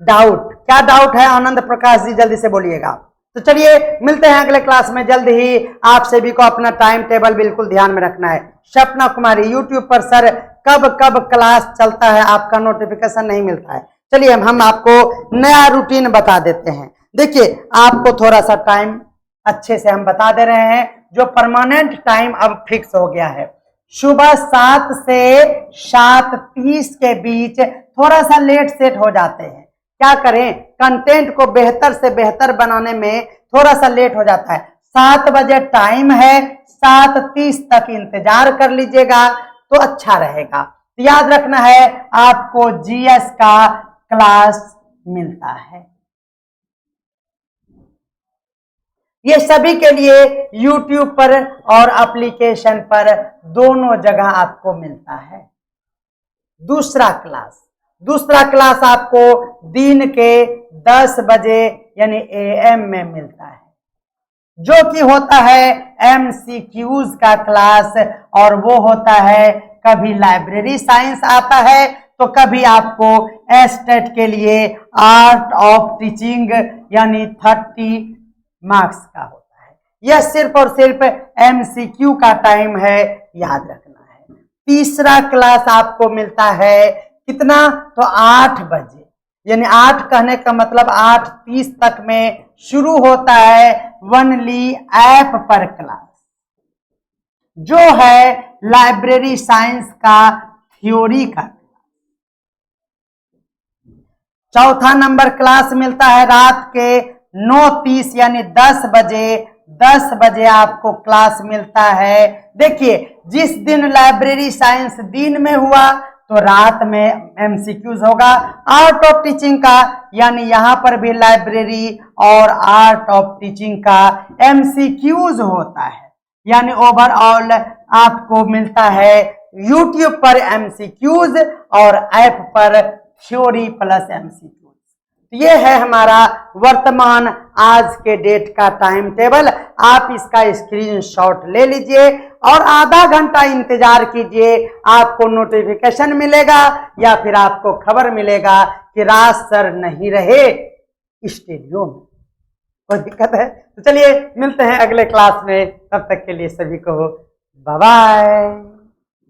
डाउट क्या डाउट है आनंद प्रकाश जी, जल्दी से बोलिएगा। तो चलिए मिलते हैं अगले क्लास में जल्द ही। आप सभी को अपना टाइम टेबल बिल्कुल ध्यान में रखना है। सपना कुमारी यूट्यूब पर सर कब कब क्लास चलता है, आपका नोटिफिकेशन नहीं मिलता है। चलिए हम आपको नया रूटीन बता देते हैं। देखिए, आपको थोड़ा सा टाइम अच्छे से हम बता दे रहे हैं, जो परमानेंट टाइम अब फिक्स हो गया है। सुबह 7 से 7:30 के बीच थोड़ा सा लेट सेट हो जाते हैं। क्या करें, कंटेंट को बेहतर से बेहतर बनाने में थोड़ा सा लेट हो जाता है। 7 बजे टाइम है, 7:30 तक इंतजार कर लीजिएगा तो अच्छा रहेगा। याद रखना है आपको जीएस का क्लास मिलता है, ये सभी के लिए यूट्यूब पर और एप्लीकेशन पर दोनों जगह आपको मिलता है। दूसरा क्लास आपको दिन के 10 बजे यानी AM में मिलता है। जो कि होता है MCQs का क्लास, और वो होता है कभी लाइब्रेरी साइंस आता है तो कभी आपको एस्टेट के लिए आर्ट ऑफ टीचिंग यानी 30 मार्क्स का होता है। यह सिर्फ और सिर्फ MCQ का टाइम है, याद रखना है। तीसरा क्लास आपको मिलता है कितना, तो 8 बजे, यानी 8 कहने का मतलब 8:30 तक में शुरू होता है वनली ऐप पर क्लास, जो है लाइब्रेरी साइंस का थ्योरी का। चौथा नंबर क्लास मिलता है रात के 9:30 यानी 10 बजे। 10 बजे आपको क्लास मिलता है। देखिए, जिस दिन लाइब्रेरी साइंस दिन में हुआ तो रात में MCQs होगा। आर्ट ऑफ टीचिंग का यानी यहां पर भी लाइब्रेरी और आर्ट ऑफ टीचिंग का MCQs होता है, यानी ओवरऑल आपको मिलता है YouTube पर MCQs और ऐप पर थ्योरी प्लस MCQs। ये है हमारा वर्तमान आज के डेट का टाइम टेबल। आप इसका स्क्रीनशॉट ले लीजिए और आधा घंटा इंतजार कीजिए, आपको नोटिफिकेशन मिलेगा या फिर आपको खबर मिलेगा कि राज सर नहीं रहे स्टूडियो में। कोई दिक्कत है तो चलिए मिलते हैं अगले क्लास में, तब तक के लिए सभी को बाय बाय।